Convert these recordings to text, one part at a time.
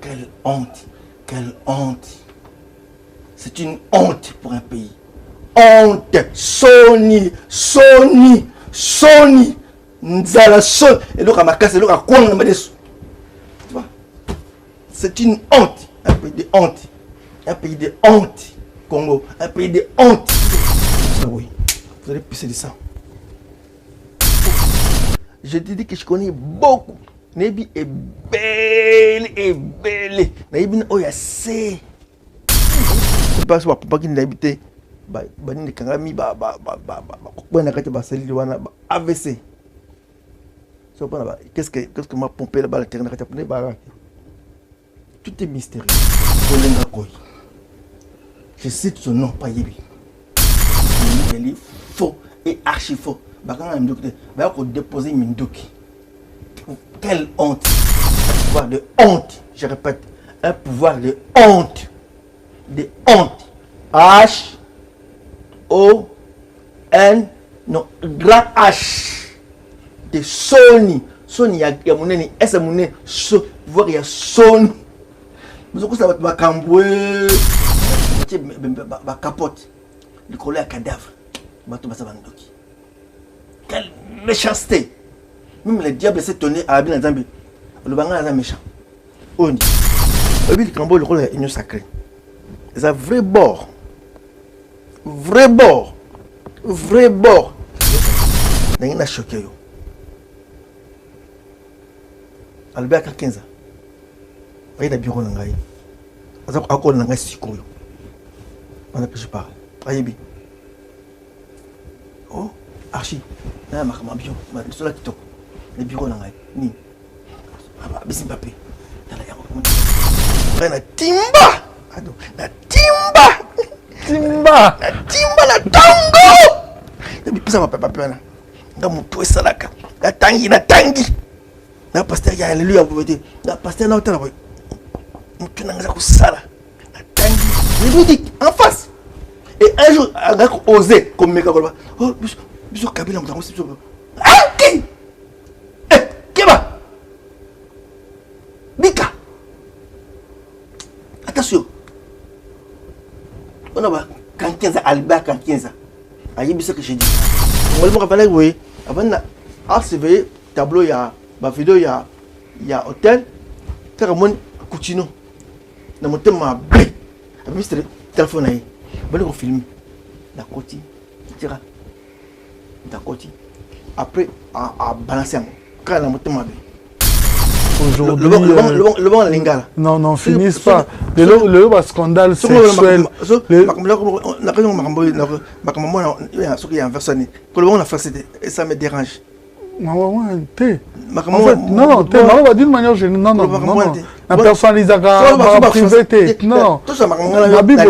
Quelle honte. Quelle honte. C'est une honte pour un pays. Honte. Sony. Nzala Sony. Et donc à ma casse, et donc à quoi on m'a dit. Tu vois? C'est une honte. Un pays de honte. Un pays de honte. Congo. Un pays de honte. Oui. Vous allez pisser de sang. Je te dis que je connais beaucoup. Nebi est belle. Nebi est assez. Je pense que papa qui n'a habité. Bani Kangami, AVC. Qu'est-ce que m'a pompé là-bas la terre? Tout est mystérieux. Je cite son nom, pas Yebi. Il est faux et archi faux. Il va déposer Mindoki. Quelle honte! Un pouvoir de honte, je répète, un pouvoir de honte. De honte. H-O-N, non, grand H. De Sony. Sony, il y a mon nez, est-ce mon nez, voir il y a Sony. Nous avons ça, ma camboué, ma capote, le collet à cadavre. Quelle méchanceté! Même le diable s'est tourné à Abin Zambie. Le banga est méchant. On dit. Le Cambo, le rôle est une sacrée. C'est un vrai bord. Vrai bord. Vrai bord. Il a choqué. Albert a 15 ans. Il a bureau dans il a encore dans le sikoyo. On a que je parle. Ayebi. Oh, Archie. Il y a un bien. Il y a le bureau là, ni. Bissi Mbappé. La timba. La timba. La tango. Depuis ça ma papa là. Dans mon tout salaka. La tangi. La pasteur y a alléluia vous voyez. La pasteur là autant. Tu n'as pas ça. La tangi. Je vous dis en face. Et un jour, un gars osé comme méga. Oh, bisous Kabila nous avons aussi. Ah, qui? Bika. Attention. On a 15 Albert 15. Aïe, c'est ce que j'ai dit. On va me rappeler, oui. Avant de surveiller tableau, il y a ma vidéo, il y a hôtel. Quand on continue, dans mon thème, ma blé. Avec le téléphone, on va filmer. La côte, tira. La côte. Après, à balancer. Quand on a mon thème, aujourd'hui, le bon lingala. Non, finissent pas. Le scandale sexuel. Ça me dérange. Non, d'une manière générale, non. La personnalisation, la privé, non. Tout ça, la Bible,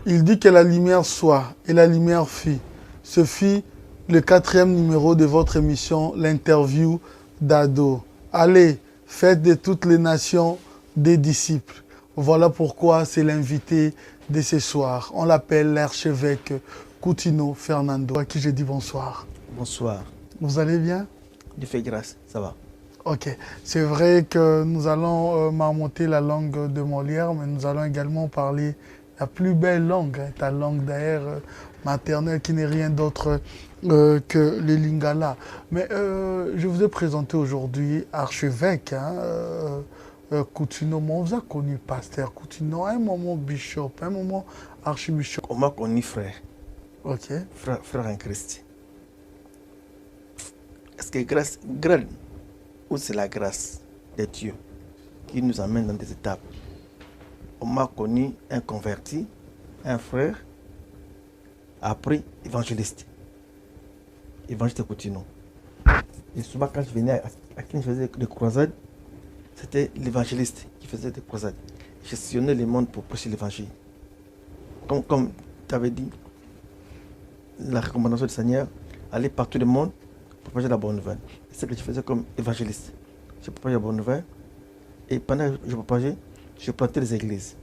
Il dit que la lumière soit et la lumière fit. Ce fut le 4e numéro de votre émission, l'interview d'Ado. Allez, faites de toutes les nations des disciples. Voilà pourquoi c'est l'invité de ce soir. On l'appelle l'archevêque Coutinho Fernando, à qui je dis bonsoir. Bonsoir. Vous allez bien? Dieu fait grâce, ça va. Ok, c'est vrai que nous allons marmonter la langue de Molière, mais nous allons également parler la plus belle langue, hein, ta langue d'ailleurs maternelle qui n'est rien d'autre que le lingala. Mais je vous ai présenté aujourd'hui archevêque, hein, Coutinho. Mais on vous a connu pasteur Coutinho, à un moment bishop, à un moment archibishop. On m'a connu frère, Ok. frère en Christ. Est-ce que grâce, ou c'est la grâce de Dieu qui nous amène dans des étapes? On m'a connu un converti, un frère, après évangéliste. Évangéliste Coutinho. Et souvent quand je venais à qui je faisais des croisades, c'était l'évangéliste qui faisait des croisades. Je sillonnais le monde pour prêcher l'évangile. Comme tu avais dit, la recommandation du Seigneur, aller partout le monde pour propager la bonne nouvelle. C'est ce que je faisais comme évangéliste. Je propageais la bonne nouvelle. Et pendant que je propageais, je plantais les églises.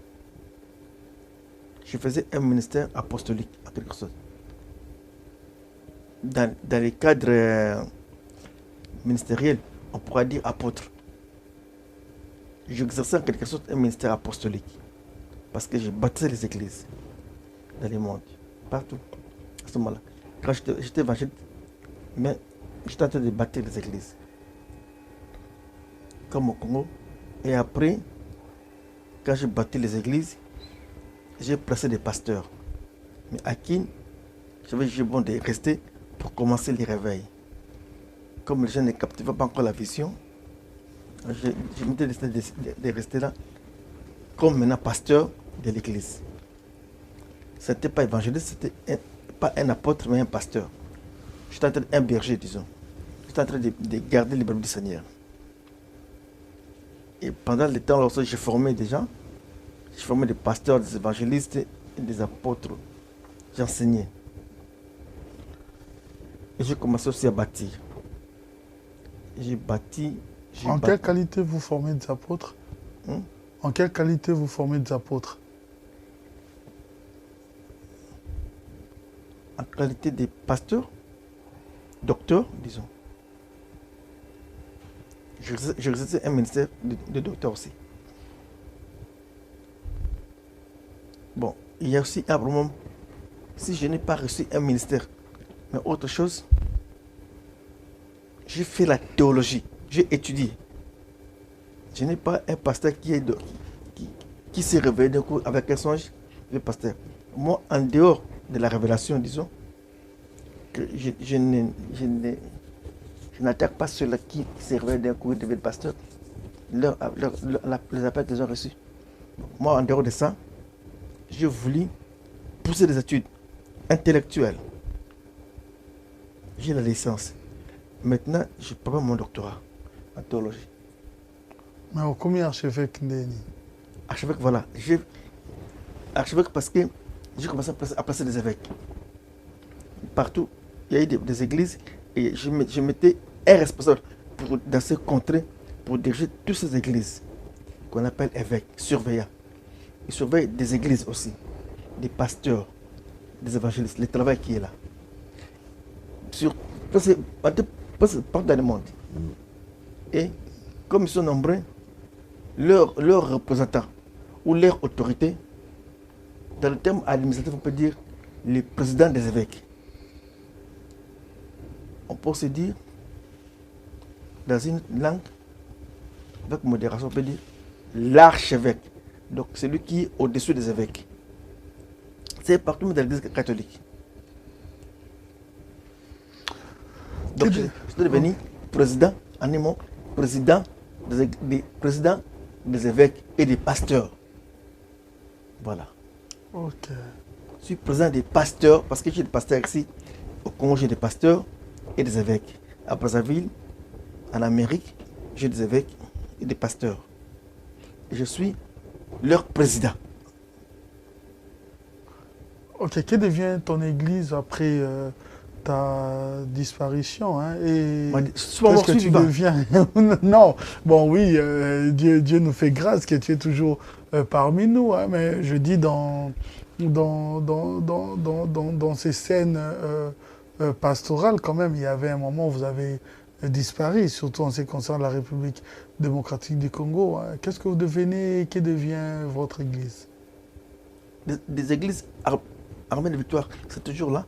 Je faisais un ministère apostolique, en quelque sorte. Dans les cadres ministériels, on pourrait dire apôtre. J'exerçais en quelque sorte un ministère apostolique. Parce que je bâtissais les églises dans le monde, partout, à ce moment-là. Quand j'étais évangéliste, mais j'étais en train de bâtir les églises. Comme au Congo. Et après, quand j'ai bâti les églises, j'ai placé des pasteurs. Mais à qui j'avais jugé bon de rester pour commencer les réveils. Comme les gens ne captivaient pas encore la vision, je m'étais décidé de rester là comme maintenant pasteur de l'église. Ce n'était pas évangéliste, c'était pas un apôtre, mais un pasteur. J'étais en train d'un berger, disons. J'étais en train de garder les brebis du Seigneur. Et pendant le temps, lorsque j'ai formé des gens, j'ai formé des pasteurs, des évangélistes et des apôtres. J'enseignais. Et j'ai commencé aussi à bâtir. J'ai bâti. En quelle qualité vous formez des apôtres? En quelle qualité vous formez des apôtres? En qualité de pasteur, docteur, disons. J'exerçais un ministère de docteur aussi. Bon, il y a aussi un moment, si je n'ai pas reçu un ministère, mais autre chose, j'ai fait la théologie, j'ai étudié. Je n'ai pas un pasteur qui s'est réveillé d'un coup avec un songe, le pasteur. Moi, en dehors de la révélation, disons, que je n'attaque pas ceux-là qui s'est réveillé d'un coup et deviennent pasteur, les appels qu'ils ont reçus. Moi, en dehors de ça, j'ai voulu pousser des études intellectuelles. J'ai la licence. Maintenant, je prépare mon doctorat en théologie. Mais combien archevêque Ndeni? Archevêque, voilà. Archevêque parce que j'ai commencé à placer des évêques. Partout, il y a eu des églises et je mettais un responsable dans ces contrées pour diriger toutes ces églises qu'on appelle évêques, surveillants. Ils surveillent des églises aussi, des pasteurs, des évangélistes, le travail qui est là. Partout dans le monde. Et comme ils sont nombreux, leurs représentants ou leur autorité, dans le terme administratif, on peut dire le président des évêques. On peut se dire, dans une langue, avec modération, on peut dire l'archevêque. Donc, c'est lui qui est au-dessus des évêques. C'est partout dans l'église catholique. Donc, je suis devenu président, en un mot, président des évêques et des pasteurs. Voilà. Ok. Je suis président des pasteurs, parce que j'ai des pasteurs ici. Au Congo, j'ai des pasteurs et des évêques. À Brazzaville, en Amérique, j'ai des évêques et des pasteurs. Et je suis leur président. Ok, que devient ton église après ta disparition, hein, et qu'est-ce que tu deviens? Non, bon oui, Dieu nous fait grâce que tu es toujours parmi nous, hein, mais je dis dans ces scènes pastorales quand même, il y avait un moment où vous avez disparaît, surtout en ce qui concerne la République démocratique du Congo. Qu'est-ce que vous devenez, que devient votre église? Des églises armées de victoire, c'est toujours là.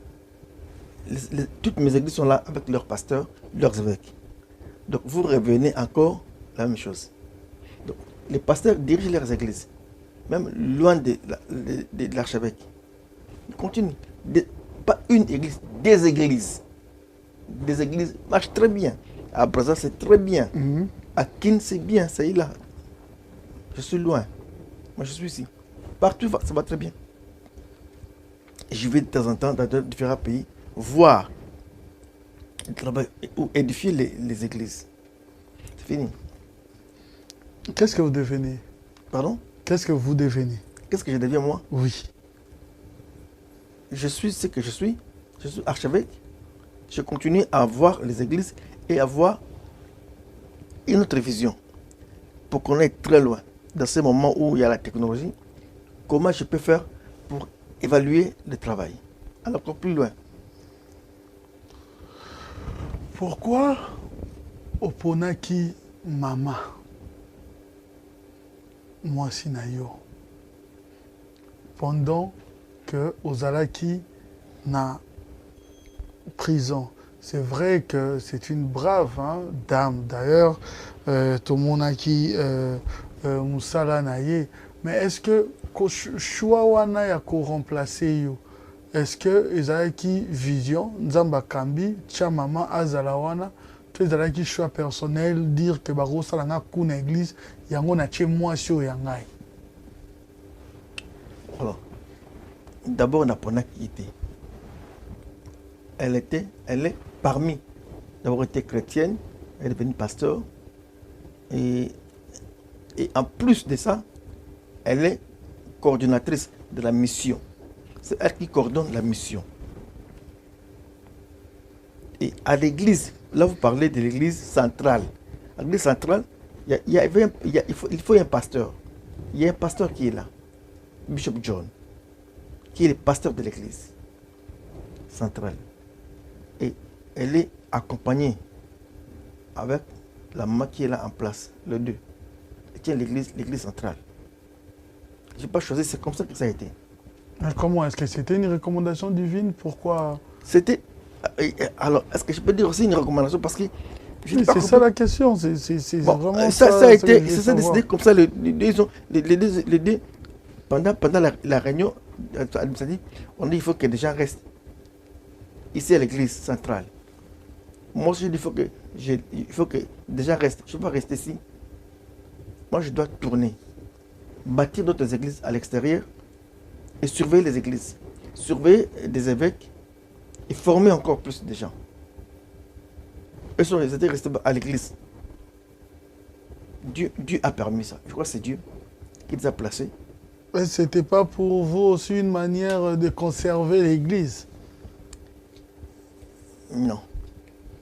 Toutes mes églises sont là avec leurs pasteurs, leurs évêques. Donc vous revenez encore la même chose. Donc, les pasteurs dirigent leurs églises, même loin de l'archevêque. Ils continuent. Pas une église, des églises. Des églises marchent très bien. À Brazza, c'est très bien. À Kin, c'est bien, c'est là. Je suis loin. Moi, je suis ici. Partout, ça va très bien. Je vais de temps en temps dans différents pays voir ou édifier les églises. C'est fini. Qu'est-ce que vous devenez? Pardon? Qu'est-ce que vous devenez? Qu'est-ce que je deviens moi? Oui. Je suis ce que je suis. Je suis archevêque. Je continue à voir les églises et à voir une autre vision pour qu'on aille très loin. Dans ce moment où il y a la technologie, comment je peux faire pour évaluer le travail? Alors encore plus loin. Pourquoi oponaki mama mwasi na yo pendant que ozalaki na prison? C'est vrai que c'est une brave dame. D'ailleurs, tomonaki musala na ye. Mais est-ce que choix wana ya ko remplacer yo? Est-ce que ezalaki vision nzamba kambi tia mama azala wana to ezalaki choix personnel dire que bakosala nga kuna église yango na tie mwasi oyo ya ngai? Alors, d'abord naponaki ite. Elle est parmi. D'abord été chrétienne, elle est devenue pasteur. Et en plus de ça, elle est coordonnatrice de la mission. C'est elle qui coordonne la mission. Et à l'église, là vous parlez de l'église centrale. À l'église centrale, il faut un pasteur. Il y a un pasteur qui est là, Bishop John, qui est le pasteur de l'église centrale. Et elle est accompagnée avec la maman qui est là en place, le deux. Et tient l'église centrale. Je n'ai pas choisi, c'est comme ça que ça a été. Mais comment? Est-ce que c'était une recommandation divine? Pourquoi? C'était... Alors, est-ce que je peux dire aussi une recommandation? Parce que... C'est ça la question. C'est bon, vraiment ça a été... Ça s'est décidé comme ça. Les deux, pendant la réunion, on dit qu'il faut que des gens restent ici à l'église centrale. Moi aussi, je dis il faut que des gens restent. Je ne peux pas rester ici. Moi, je dois tourner. Bâtir d'autres églises à l'extérieur et surveiller les églises. Surveiller des évêques et former encore plus de gens. Ils étaient restés à l'église. Dieu a permis ça. Je crois que c'est Dieu qui les a placés. Mais ce n'était pas pour vous aussi une manière de conserver l'église? Non.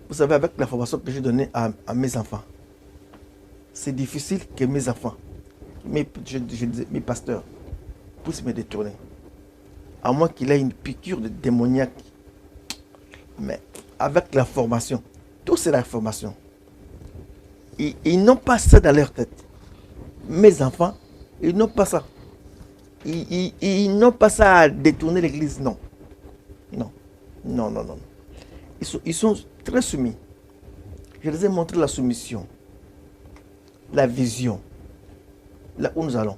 Vous savez, avec la formation que j'ai donnée à mes enfants, c'est difficile que mes enfants, mes pasteurs, puissent me détourner. À moins qu'il ait une piqûre de démoniaque. Mais avec la formation, tout c'est la formation. Ils n'ont pas ça dans leur tête. Mes enfants, ils n'ont pas ça. Ils n'ont pas ça à détourner l'église, non. Non. Non, non, non. Ils sont très soumis. Je les ai montré la soumission, la vision, là où nous allons.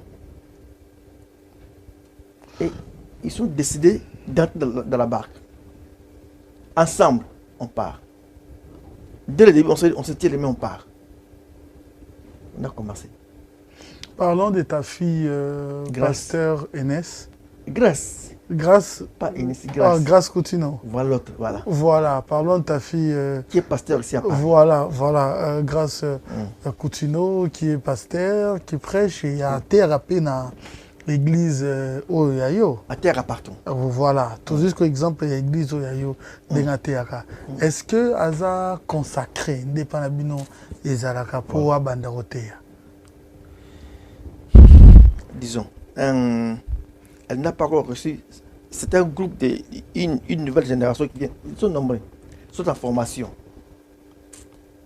Et ils sont décidés d'entrer dans la barque. Ensemble, on part. Dès le début, on se tient les mains, on part. On a commencé. Parlons de ta fille, pasteur Enes. Grâce. Grâce. Pas Enes, Grâce. Ah, Grâce Coutinho. Voilà l'autre, voilà. Voilà, parlons de ta fille. Qui est pasteur ici à Paris. Voilà. Grâce Coutinho, qui est pasteur, qui prêche et a thérapie dans l'église Oyayo. À terre à partout. Voilà, tout jusqu'au exemple de l'église Oyayo de Théaka. Est-ce que Aza consacré, indépendamment des Alaka pour Abandarotea? Disons, elle n'a pas encore reçu. C'est un groupe une nouvelle génération qui vient. Ils sont nombreux. Ils sont en formation.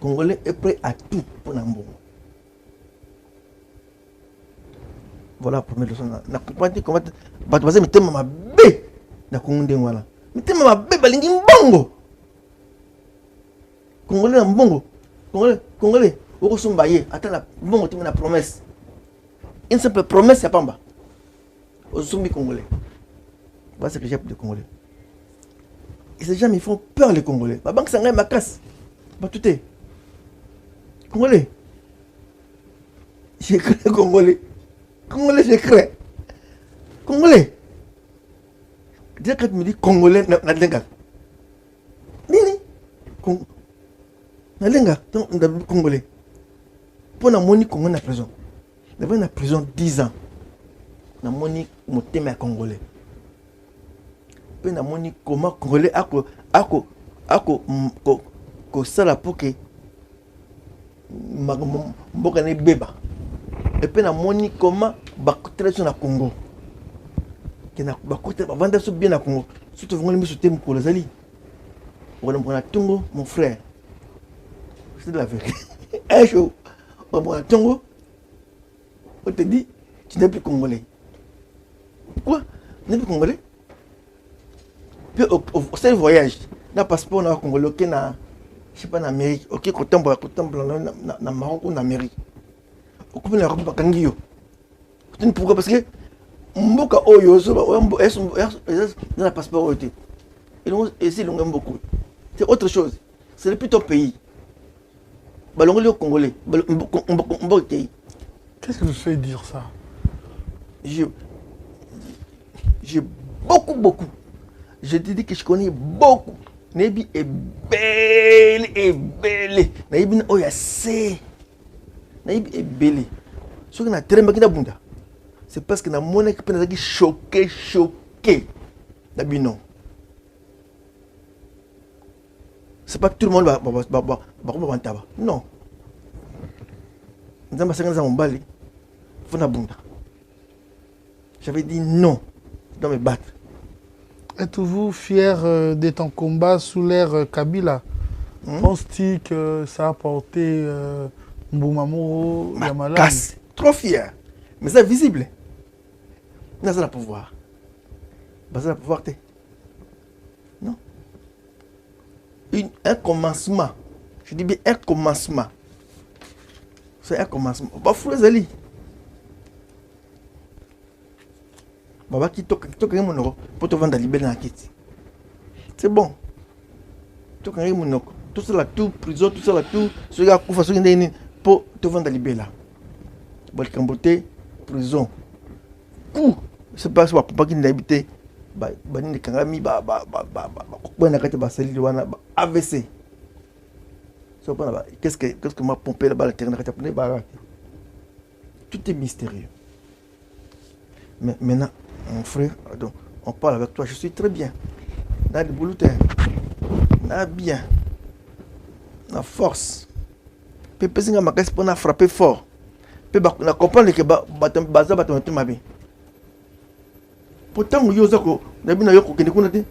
Congolais est prêt à tout pour Nambo. Voilà la première leçon. Je comprends comment je me ma bé na Congolais voilà. Je ma bé balingi mbongo. Congolais na mbongo. Congolais, oko sombaye, attends la mbongo tu na promesse. Une simple promesse ya pamba. Aux zombies congolais. Voilà ce que j'ai appris les Congolais. Et ces gens ils font peur les Congolais. Ma banque s'engage ma casse. Bah tout est. Congolais. J'ai créé Congolais. Congolais, j'ai créé. Congolais. Déjà quand tu me dis Congolais, na lenga. Nini? Na lenga, donc on a Congolais. Pour la monnaie Congolais na prison. On a prison 10 ans. Na monnaie mon thème Congolais. Puis na monnaie comment Congolais ako sala pour que mboka ne beba. Et puis na monnaie comment bakotelation na Congo. Que na bakotel vendre so bien na Congo. Surtout vous me soutenir pour les alliés. On a Tongo mon frère. C'est de la vérité. Un jour on a Tongo. On te dit tu n'es plus congolais. Pourquoi? Tu n'es plus congolais? Puis au seul voyage, na passeport na congolais ok na je sais pas en Amérique, ok kotambo na Maroc ou en Amérique. Au coupe na Europe bakangi yo. Pourquoi? Parce que mboka oyo so na la passeport oyo te. Et si l'on beaucoup. C'est autre chose. C'est depuis ton pays. Balongoli au congolais. Qu'est-ce que vous fait dire ça? J'ai beaucoup. Je te dis que je connais beaucoup. Nebi est belle. Naïbi na oya se. Naïbi est belle. Ce que na teremba ki na bunda. C'est parce que na mona ki pena ki choqué. Nabi non. C'est pas que tout le monde va non. Nzamba sanga za mbali. Fona bunda. J'avais dit non. Je dois me battre. Êtes-vous fier de ton combat sous l'ère Kabila? Penses-tu que ça a apporté Mboumamoro Yamala? Casse. Trop fier. Mais c'est visible. N'a pas le pouvoir. Pas le pouvoir. Non. Un commencement. Je dis bien un commencement. C'est un commencement. Bah, fou les alliés. Baba qui toque mon euro pour te vendre la liberté dans la quête. C'est bon. Toque mon euro. Tout ça là, tout, prison, tout ça là, tout. Ce gars qui fait ça pour te vendre la liberté là. Bon, le Camboté, prison. Coup. C'est pas ça, papa qui n'a habité. Ni Kangami, AVC. Qu'est-ce que m'a pompé là-bas la terre? Tout est mystérieux. Mais maintenant, mon frère, donc, on parle avec toi, je suis très bien. N'a de boulot, n'a bien. La force. Pépé Singa m'a cassé pour n'a frappé fort. Pépé n'a compris que baza baton ma vie. Pourtant, yo zako, n'a bien yo kokende kunate.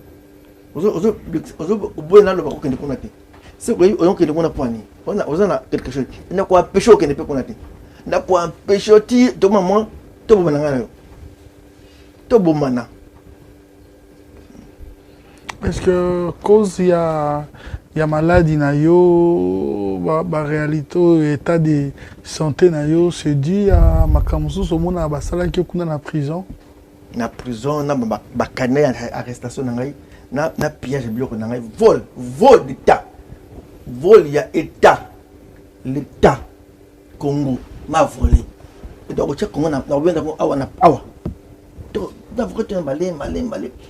Ozo boye na lo ba kokende kunate. C'est quoi on kende kuna poani. On a quelque chose. Il n'a quoi pécho kende pe kunate. N'a quoi pécho ti to maman to bonanga yo. Est-ce que cause il y a maladie na yo ba réalité état de santé na yo c'est dû à makamusu so mona basala ki kuna na prison na ba canet arrestation na ngai na pillage bloc na ngai vol d'état vol il y a état l'état Congo m'a volé et donc tu Congo na wenda ko awa d'avocat tu malé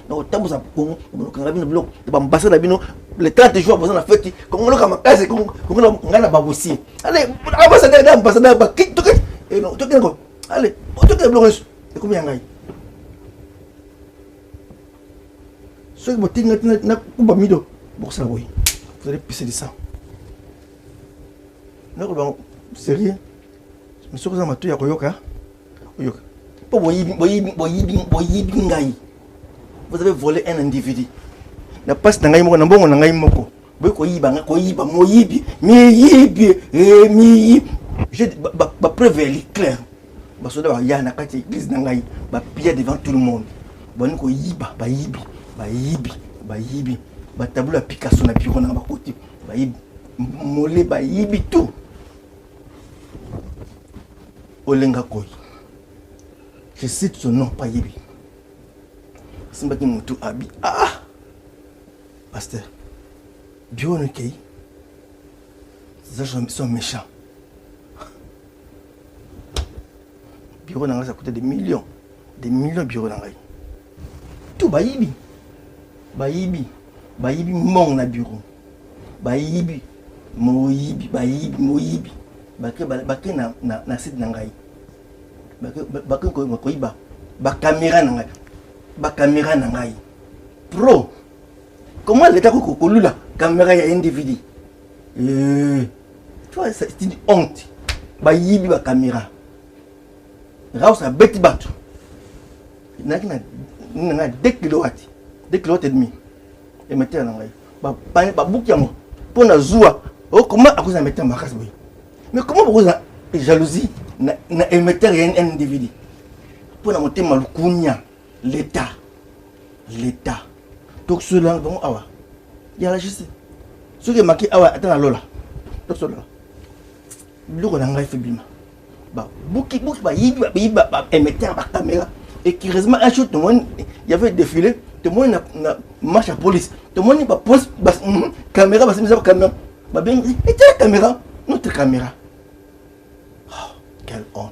non tambo ça Congo kanga bino bloc de ambassade bino les 30 jours avant la fête Congo kama kaze Congo ngana ba aussi allez ambassadeur ba kit to et non to ko allez to ke bloc et combien ngai ce que botinga na kuba mido boxa boy vous allez pisser du sang non sérieux monsieur ça m'a tout ya koyoka oyoka. Vous avez volé un individu. La passe n'a pas moko. boy ko yiba mo yibi mi yibi mi yibi j'ai ba preuve est claire ba soda ba ya na kati église na ngai ba piller devant tout le monde bon ko yiba ba yibi ba tableau à Picasso na bureau na ba côté ba yibi molé ba yibi tout Olenga Koy. Je cite son nom, pas Yibi. Simba qui m'a tout habillé. Ah! Pasteur, Bio ne kei. Ces gens sont méchants. Bureau n'a ça coûté des millions de bureaux dans tout Bayibi. Bayibi mon na bureau. Bayibi Moyibi. Baké na site nangai. Baké ko iba. Ba caméra nangai. Pro. Comment l'état ko lula caméra ya individu. Tu vois c'est une honte. Ba yibi ba caméra. Rausa beti batu. Na 2 kilowatts. 2 kilowatts et demi. Et mettez nangai. Ba buki yango. Pona zoua. Oh comment à cause de mettre ma casse boy. Mais comment vous avez jalousie na émetteur et un individu pour la monter malukunya l'état donc cela bon awa il y a la justice ce qui est marqué awa attends lola donc cela biloko na ngai febima ba buki ba yiba émetteur ba caméra et curieusement un jour tout le monde il y avait défilé tout le monde na marche à police tout le monde ba poste ba caméra ba mise ba caméra ba bien et la caméra notre caméra. Oh,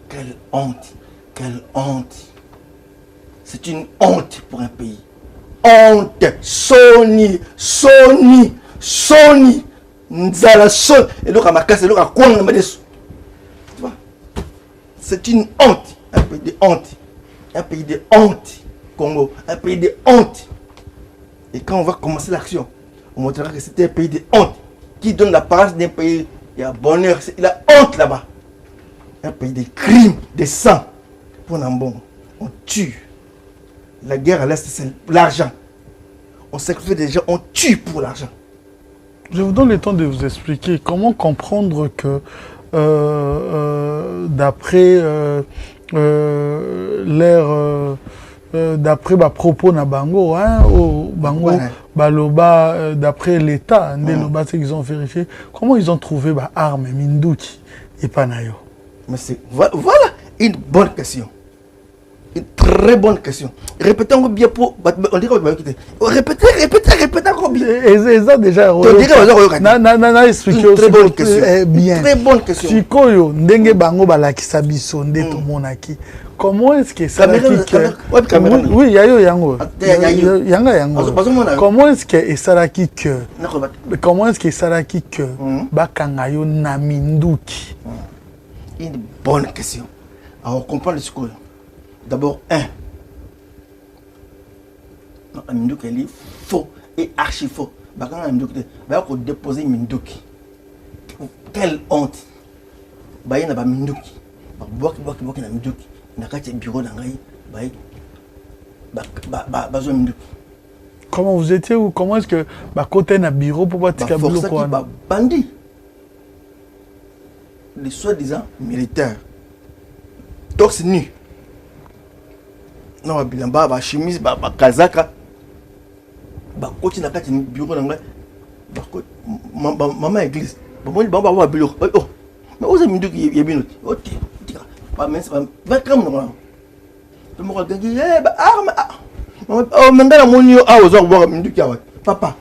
quelle honte. Quelle honte. C'est une honte pour un pays. Honte. Sony. Nzala Sony. Et donc à ma casse, et donc à quoi on m'a dit. Tu vois? C'est une honte. Un pays de honte. Un pays de honte. Congo. Un pays de honte. Et quand on va commencer l'action, on montrera que c'était un pays de honte. Qui donne l'apparence d'un pays, il y a bonheur, il a honte là-bas. Un pays de crimes, de sang. Pour Nambon, on tue. La guerre à l'Est, c'est l'argent. On sacrifie des gens, on tue pour l'argent. Je vous donne le temps de vous expliquer comment comprendre que d'après d'après propos na bango au bango baloba d'après l'état ndeloba c'est qu'ils ont vérifié comment ils ont trouvé armes minduki et panayo. Mais c'est voilà une bonne question, une très bonne question. Répétons bien pour on dirait répétez encore bien et ça déjà na expliquer très bonne question bien très bonne question sikoyo ndenge bango balakisa biso nde tomonaki. Comment est-ce que ça oui, yango. Comment est-ce que ça que comment est-ce que ça que bakangayo na minduki? Une bonne question. Alors on comprend le discours. D'abord minduki est faux et archi faux. Bakanga minduki ba ko déposer minduki. Quelle honte. Ba yena ba minduki. Ba boki na minduki. Comment vous étiez ou comment est-ce que côté na bureau pour pas bandit les soi-disant militaires torse nu non bilamba ba chemise ba kazaka ba côté na kati bureau na ngai ba maman église ba biloko oh mais vous avez mis du yebino OK mais va comme non tout le monde dit arme oh mangala monio a ozo boire minduki awa papa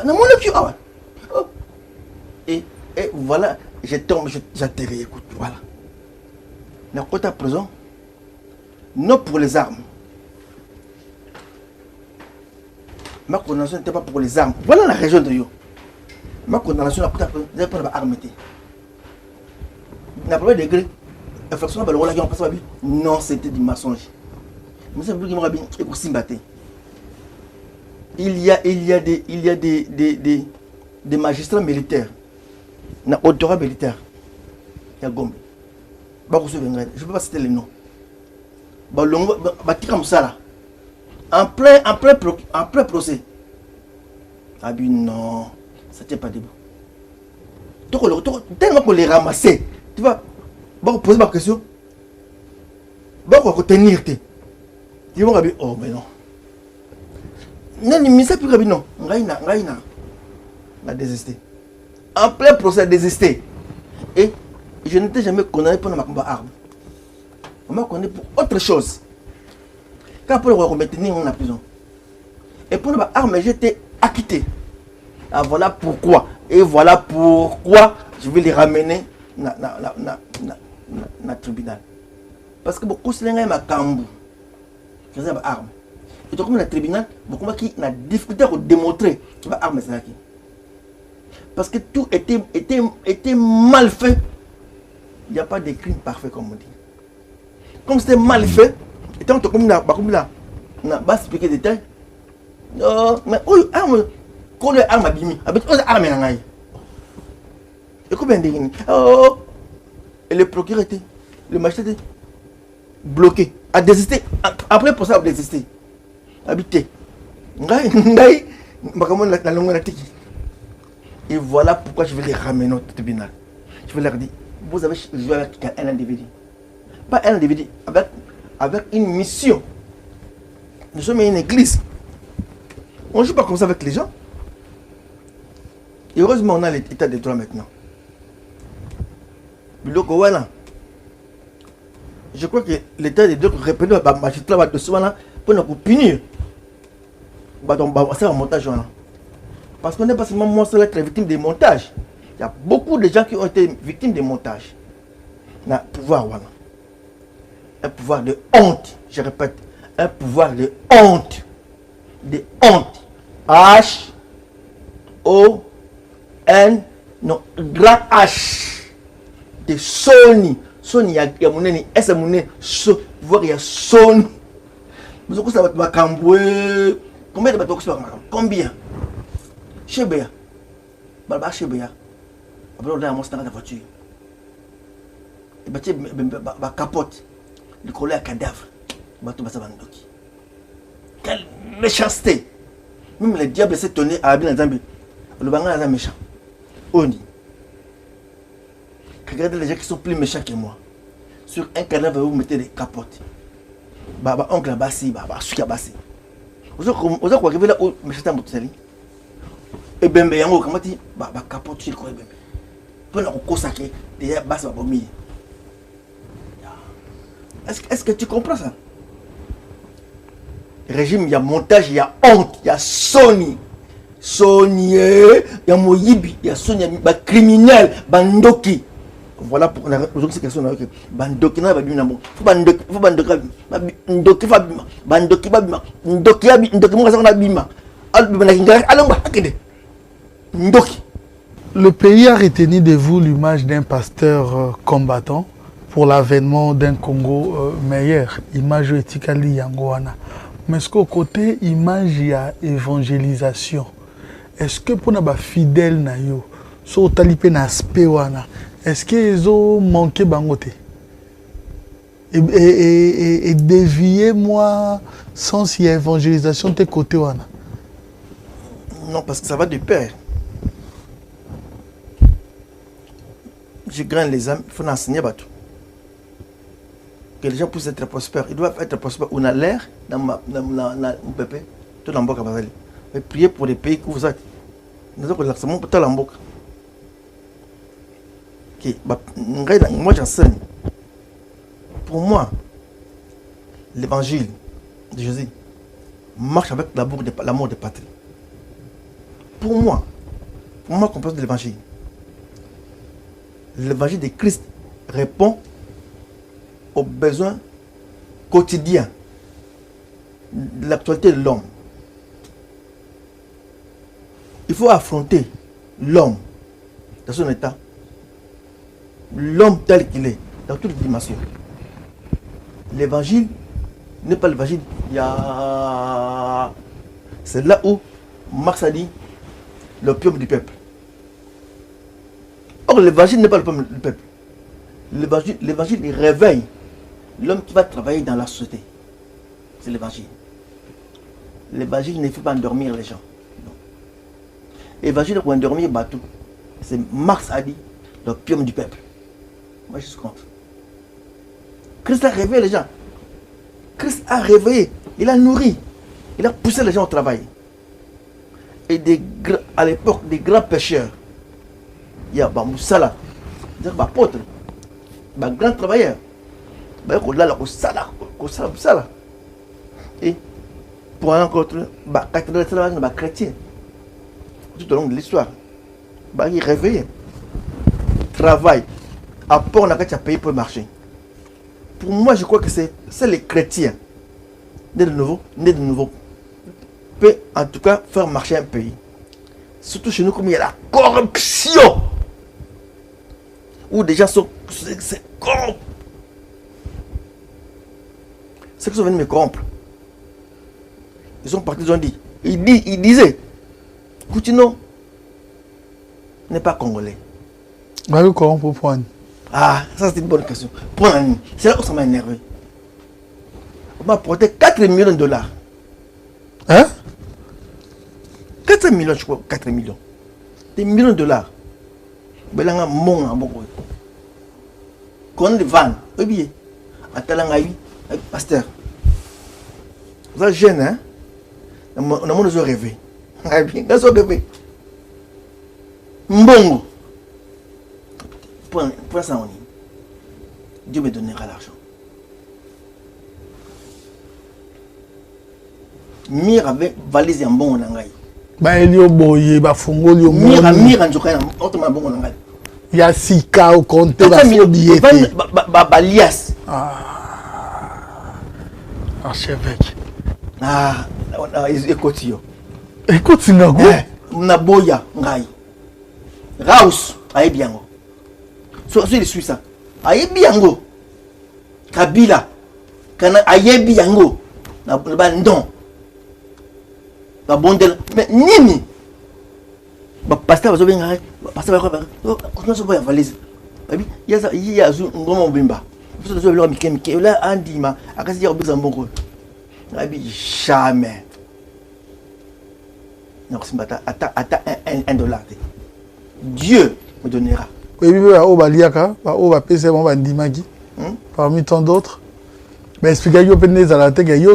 na monio awa et voilà je tombe j'atterris écoute voilà na côté prison non pour les armes ma condamnation n'était pas pour les armes voilà la région de Yo ma condamnation n'a pas armée n'a pas de degré. Non, c'était du mensonge. Il y a des magistrats militaires. Il y a autorat militaire. Il y a Gombe. Je ne peux pas citer les noms. En plein procès. Ah bien non, ça tient pas debout. Tellement qu'on les ramassait, tu vois, bon, poser ma question, bon, on va retenir, ils vont dire, oh, mais non. Non, mais ça plus non, on a désisté. En plein procès, désisté. Et je n'étais jamais condamné pour ma combat arme. On m'a condamné pour autre chose. Quand pour le remettre en prison. Et pour ma arme, j'étais acquitté. Ah, voilà pourquoi. Et voilà pourquoi je vais les ramener dans le tribunal. Parce que beaucoup de gens ont cambu. Ils ont des armes. Et donc, dans le tribunal, beaucoup de gens ont difficulté à démontrer que les armes sont là. Parce que tout était mal fait. Il n'y a pas de crime parfait, comme on dit. Comme c'était mal fait, et tant que comme là, on n'a pas expliqué des détails. Non, mais où arme, quand les armes abîmées, avec les armes en aïe. Et combien de gens? Oh, et le procureur était, le magistrat était bloqué, a désisté, après pour ça, a désisté. Habité. Et voilà pourquoi je vais les ramener au tribunal. Je vais leur dire, vous avez joué avec un individu. Pas un individu, avec une mission. Nous sommes une église. On ne joue pas comme ça avec les gens. Et heureusement, on a l'état de droit maintenant. Je crois que l'état de droit répète à la magistrat pour nous punir. C'est un montage. Parce qu'on n'est pas seulement moi seul être victime des montages. Il y a beaucoup de gens qui ont été victimes des montages. Un pouvoir, voilà. Un pouvoir de honte, je répète, un pouvoir de honte. De honte. H-O-N, non, grand H. De Sony. Sony, il y a mon nez, est-ce mon nez, voir il y a Sony. Vous avez ça va cambouer. Combien de bateaux combien? Chebea. Balba Chebea. Après, on a un dans la voiture. Et bah, tu capote. Le collègue à cadavre. Bateau Bassabandoki. Quelle méchanceté! Même le diable s'est tourné à Abin Zambie. Le banga est méchant. On dit. Regardez les gens qui sont plus méchants que moi. Sur un cadavre, vous mettez des capotes. Baba, oncle Bassi, Baba, Suka Bassi. Vous avez quoi que vous avez là, méchant Moutali? Et Bembe Yango, comment tu dis? Baba, capote sur le corps Bembe. Pour la consacrer, déjà, Bassi va vomir. Est-ce que tu comprends ça? Régime, il y a montage, il y a honte, il y a Sony. Sony, il y a Moyibi, il y a Sony, il y a criminel, Bandoki. Voilà pour aujourd'hui ces questions. Bandoki, non, Bandoki, Bandoki, Bandoki, Bandoki. Le pays a retenu de vous l'image d'un pasteur combattant pour l'avènement d'un Congo meilleur. Image éthiquement Yangoana. Mais est-ce qu'au côté image, il y a évangélisation? Est-ce que pour les fidèles, sur le aspect, est-ce qu'ils ont manqué bangoté? Et dévier moi sans si y a évangélisation de côté wana? Non, parce que ça va de pair. Je gagne les âmes, il faut enseigner à tout. Que les gens puissent être prospères. Ils doivent être prospères. On a l'air dans mon pépé, tout dans le boca. Mais priez pour les pays que vous êtes. Nous avons l'accent pour tout dans le boca. Moi j'enseigne. Pour moi, l'évangile de Jésus marche avec l'amour de patrie. Pour moi, comprendre de l'évangile. L'évangile de Christ répond aux besoins quotidiens de l'actualité de l'homme. Il faut affronter l'homme dans son état, l'homme tel qu'il est, dans toutes les dimensions. L'évangile n'est pas l'évangile. C'est là où Marx a dit l'opium du peuple. Or, l'évangile n'est pas l'opium du peuple. L'évangile, il réveille l'homme qui va travailler dans la société. C'est l'évangile. L'évangile ne fait pas endormir les gens. Non. évangile pour endormir Batou. C'est Marx a dit, l'opium du peuple. Moi, je suis contre. Christ a réveillé les gens. Christ a réveillé. Il a nourri. Il a poussé les gens au travail. Et à l'époque, des grands pêcheurs. Il y a Moussala, des apôtres, des grands travailleurs. Et pour un autre, des chrétiens. Tout au long de l'histoire. Il réveille. Travail. Apport, on a payé pour marcher. Pour moi, je crois que c'est les chrétiens, nés de nouveau, peut en tout cas faire marcher un pays. Surtout chez nous, comme il y a la corruption, où des gens sont corrompus. Ceux qui sont venus me corrompre, ils sont partis, ils ont dit, ils disaient, Coutinho n'est pas congolais. Bah, le corrompre pour prendre. Ah, ça c'est une bonne question. C'est là où ça m'a énervé. On m'a apporté 4 millions de dollars. Hein? 400 millions, je crois, 4 millions. Des millions de dollars. Belanga mon en bon. Qu'on de van, oubliez. Atalangaï, pasteur. Vous êtes jeune, hein? On a mon rêvé. On a rêvé. Mbongo. Pour ça, Dieu me donnera l'argent. Mire avec valise en bon en anglais. Bah, il y a boye, bah, fongo, il y a mire en jokaï, autrement bon en anglais. Il y a 6K au compte, bah, billet. Bah, lias. Archevêque. Écoute, écoute, c'est un goût. Naboya, ngai. Raus, aïe bien. So il suit ça. Ayebi yango. Kabila. Kana ayebi yango. Na bandon. Na bondel. Mais nini. Ba pasteur bazo benga. Pasteur ba ko. Ko so ba valise. Abi yaza yazu ngomo bimba. Parce que zo lo mikemike là andima akasi ya obiza mbongo. Abi jamais. Non, c'est pas ata $1. Dieu me donnera. Oui, parmi tant d'autres. Mais expliquez-moi à la tête, il y a des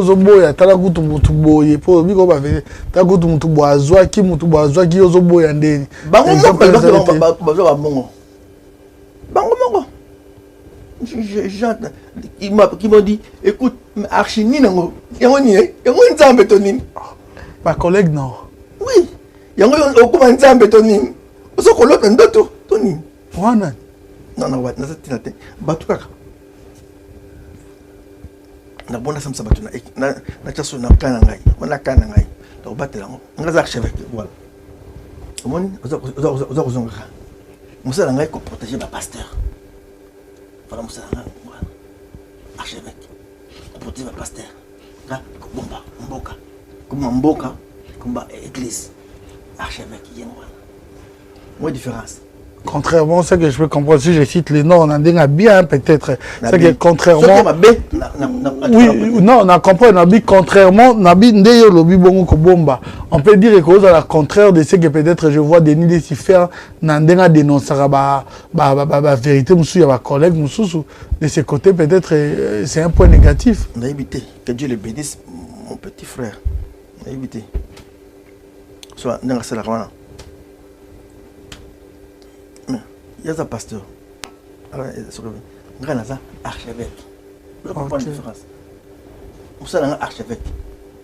pour qui m'a dit, écoute, Archini, ma collègue, non. Oui, il y a un bétonine. Vous avez un autre. Wana non non wat nasa tina te batu kaka na bona samsa batu na chaso na kana ngai ona kana ngai to batela ngo ngaza archevêque voilà omoni oza kozonga musala ngai ko protéger ba pasteur voilà musala ngai voilà archevêque ko protéger ba pasteur ka ko bomba mboka komba église archevêque yengo voilà moi différence. Contrairement, ce que je peux comprendre, si je cite les noms, on en a bien peut-être. C'est que contrairement. Oui, non, on a compris, on a dit contrairement, on a dit on peut dire que c'est le contraire de ce que peut-être je vois Denis Lucifer, Nandena dénonce la vérité, monsieur, il y a un collègue, de ce côté, peut-être c'est un point négatif. On a évité, que Dieu le bénisse, mon petit frère. On a évité. Soit, on a la il y a un pasteur. Alors, il y a un archevêque. Vous comprenez la différence. Vous savez, un archevêque.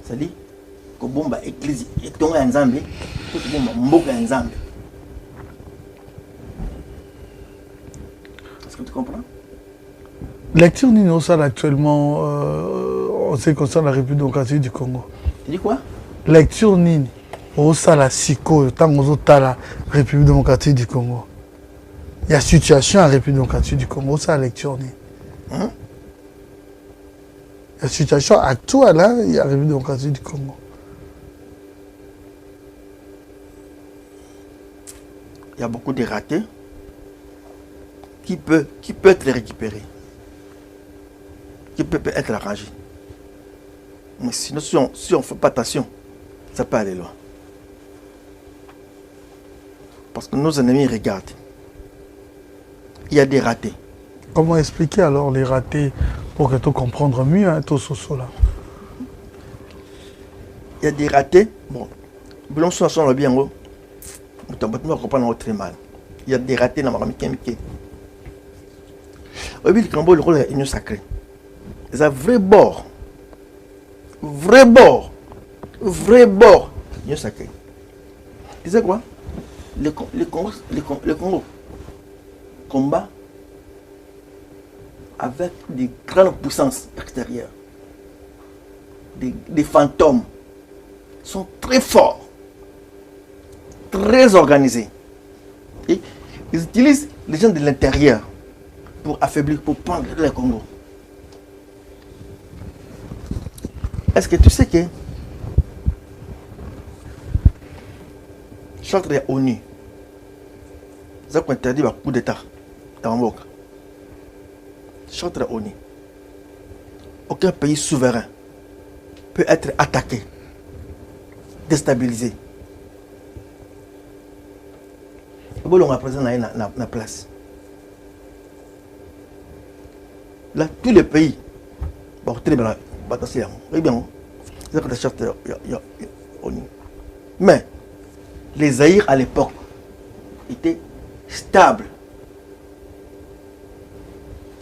C'est-à-dire que bon, l'église est tombée en Zambie, tout le monde est en Zambie. Est-ce que tu comprends? Lecture Nino Sal actuellement, on sait qu'on sent la République démocratique du Congo. Tu dis quoi? Lecture Nini, au Sala Siko, tant qu'on a la République démocratique du Congo. Il y a situation à la République démocratique du Congo, ça la lecture Nini. Il y a situation actuelle, là, il y a la République démocratique du Congo. Il y a beaucoup de ratés qui peut être récupéré, qui peut être arrangé. Mais sinon, si on ne fait pas attention, ça peut aller loin. Parce que nos ennemis regardent. Il y a des ratés. Comment expliquer alors les ratés pour que tu comprennes mieux hein, tout ce là? Il y a des ratés. Bon, Blanc sont le bien haut. Tu vas comprendre très mal. Il y a des ratés dans ma famille. Au bout du Cambo, le rôle est une sacrée. C'est un vrai bord. Vrai bord. Vrai bord. Une sacrée. Tu sais quoi? Le Congo combat avec des grandes puissances extérieures. Des fantômes. Sont très forts. Très organisés. Et ils utilisent les gens de l'intérieur pour affaiblir, pour prendre le Congo. Est-ce que tu sais que charte de l'ONU, ça interdit le coup d'État dans le monde. Charte de l'ONU. Aucun pays souverain peut être attaqué, déstabilisé. On va présenter la place. Là, tous les pays, bon, très bien, c'est la charte de l'ONU. Mais les Zaïre à l'époque étaient stables,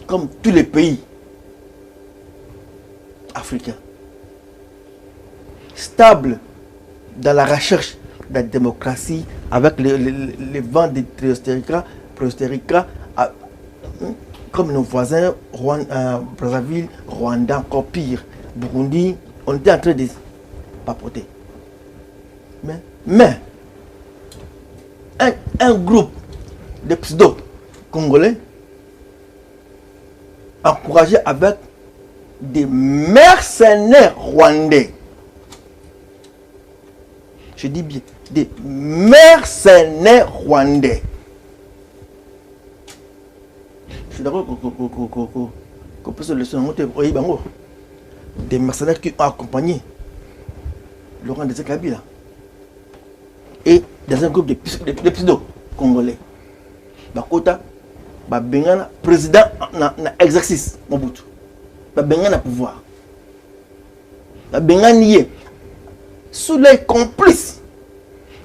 comme tous les pays africains. Stables dans la recherche de la démocratie, avec les vents de Préostérica, comme nos voisins, Brazzaville, Rwanda, encore pire, Burundi, on était en train de papoter. Mais un groupe de pseudo-congolais encouragé avec des mercenaires rwandais. Je dis bien, des mercenaires rwandais. Je suis d'accord qu'on peut se laisser monter des mercenaires qui ont accompagné Laurent Désiré Kabila et dans un groupe de pseudo-congolais. Bakota, Bengana, président na exercice, Mobutu. Bengana pouvoir. Bengana nié. Sous les complices,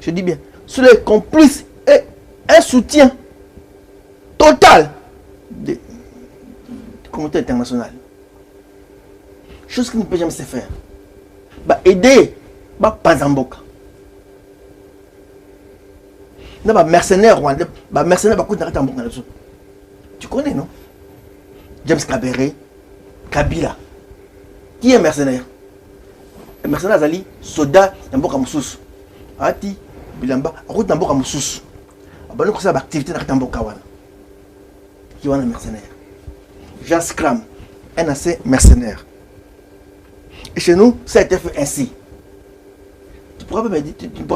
je dis bien, sous les complices et un soutien total de communauté internationale. Chose qui ne peut jamais se faire. Aider, pas en boca. Mercenaires rwandais, mercenaires tu connais, non? James Kabaré, Kabila. Qui est mercenaire? Le mercenaire Azali, soldat, Namboka Moussous. Ati, Bilamba, route Namboka Moussous. Abonne comme ça, l'activité dans Namboka Wana. Qui est un mercenaire? Jean Scram, un ancien mercenaire. Et chez nous, ça a été fait ainsi. Tu ne pourras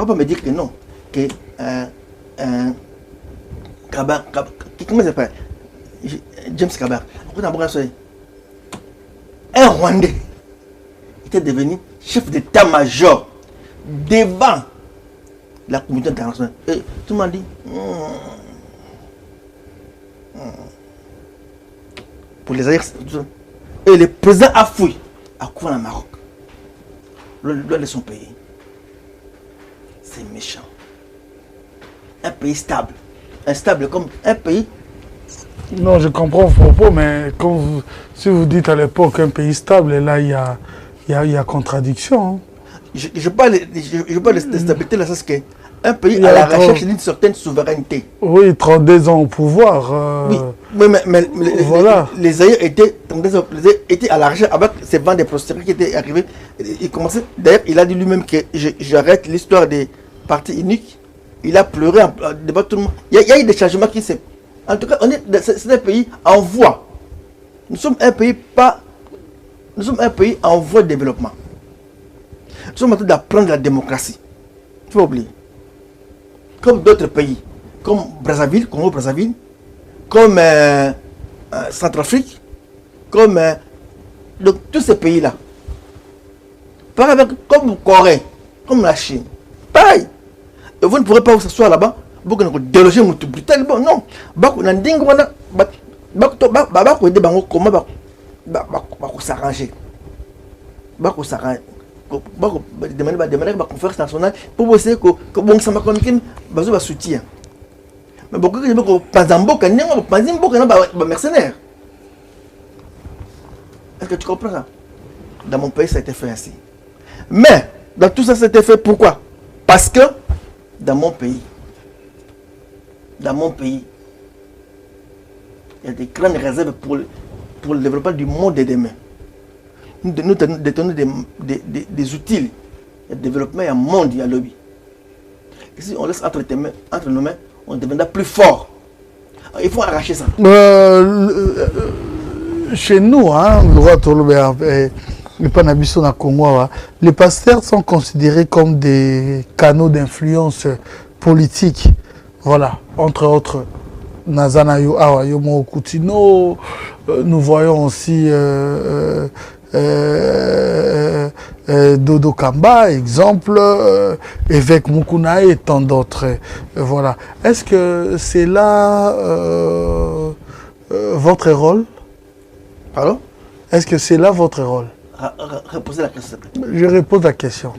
pas me dire que non. Que comment ça s'appelle? James Kabar. Un Rwandais était devenu chef d'état-major devant la communauté internationale. Et tout le monde dit pour les Aïrs. Et le président a fui à couvrir le Maroc. Loin de son pays. C'est méchant. Un pays stable. Instable comme un pays. Non, je comprends vos propos, mais comme si vous dites à l'époque un pays stable, là, il y a contradiction. Hein. Je parle de stabilité, là, c'est que un pays à la recherche d'une certaine souveraineté. Oui, 32 ans au pouvoir. Oui, mais voilà. Les Zaïre étaient à la recherche avec ces vents de prospérité qui étaient arrivés. Il commençait, d'ailleurs, il a dit lui-même que j'arrête l'histoire des partis uniques. Il a pleuré devant tout le monde. Il y a eu des changements qui se... En tout cas, c'est un pays en voie. Nous sommes un pays en voie de développement. Nous sommes en train d'apprendre la démocratie. Il faut oublier. Comme d'autres pays, comme Brazzaville, Congo-Brazzaville, comme Centrafrique, comme donc, tous ces pays-là. Pareil, comme Corée, comme la Chine. Pareil. Et vous ne pourrez pas vous asseoir là-bas. beaucoup de déloger mon tout brutal. Bon, non. Beaucoup de dingue, voilà. Beaucoup de bango, comment beaucoup s'arranger. Beaucoup s'arranger. Beaucoup demander la conférence nationale pour essayer que bon, ça m'a connu qu'il y a soutien. Mais beaucoup de gens pas en boca, pas en boca, non, mercenaires. Est-ce que tu comprends ça? Dans mon pays, ça a été fait ainsi. Mais, dans tout ça, ça a été fait pourquoi? Parce que, dans mon pays, il y a des grandes réserves pour le développement du monde de demain. Nous détenons des outils. Il y a développement, il y a monde, il y a lobby. Et si on laisse entre nos mains, on deviendra plus fort. Alors, il faut arracher ça. Chez nous, hein, les pasteurs sont considérés comme des canaux d'influence politique. Voilà, entre autres, Nazana Yomo Koutino, nous voyons aussi Dodo Kamba, exemple, évêque Mukuna et tant d'autres. Voilà. Est-ce que c'est là votre rôle? Pardon? Est-ce que c'est là votre rôle? Reposez la question. Je repose la question.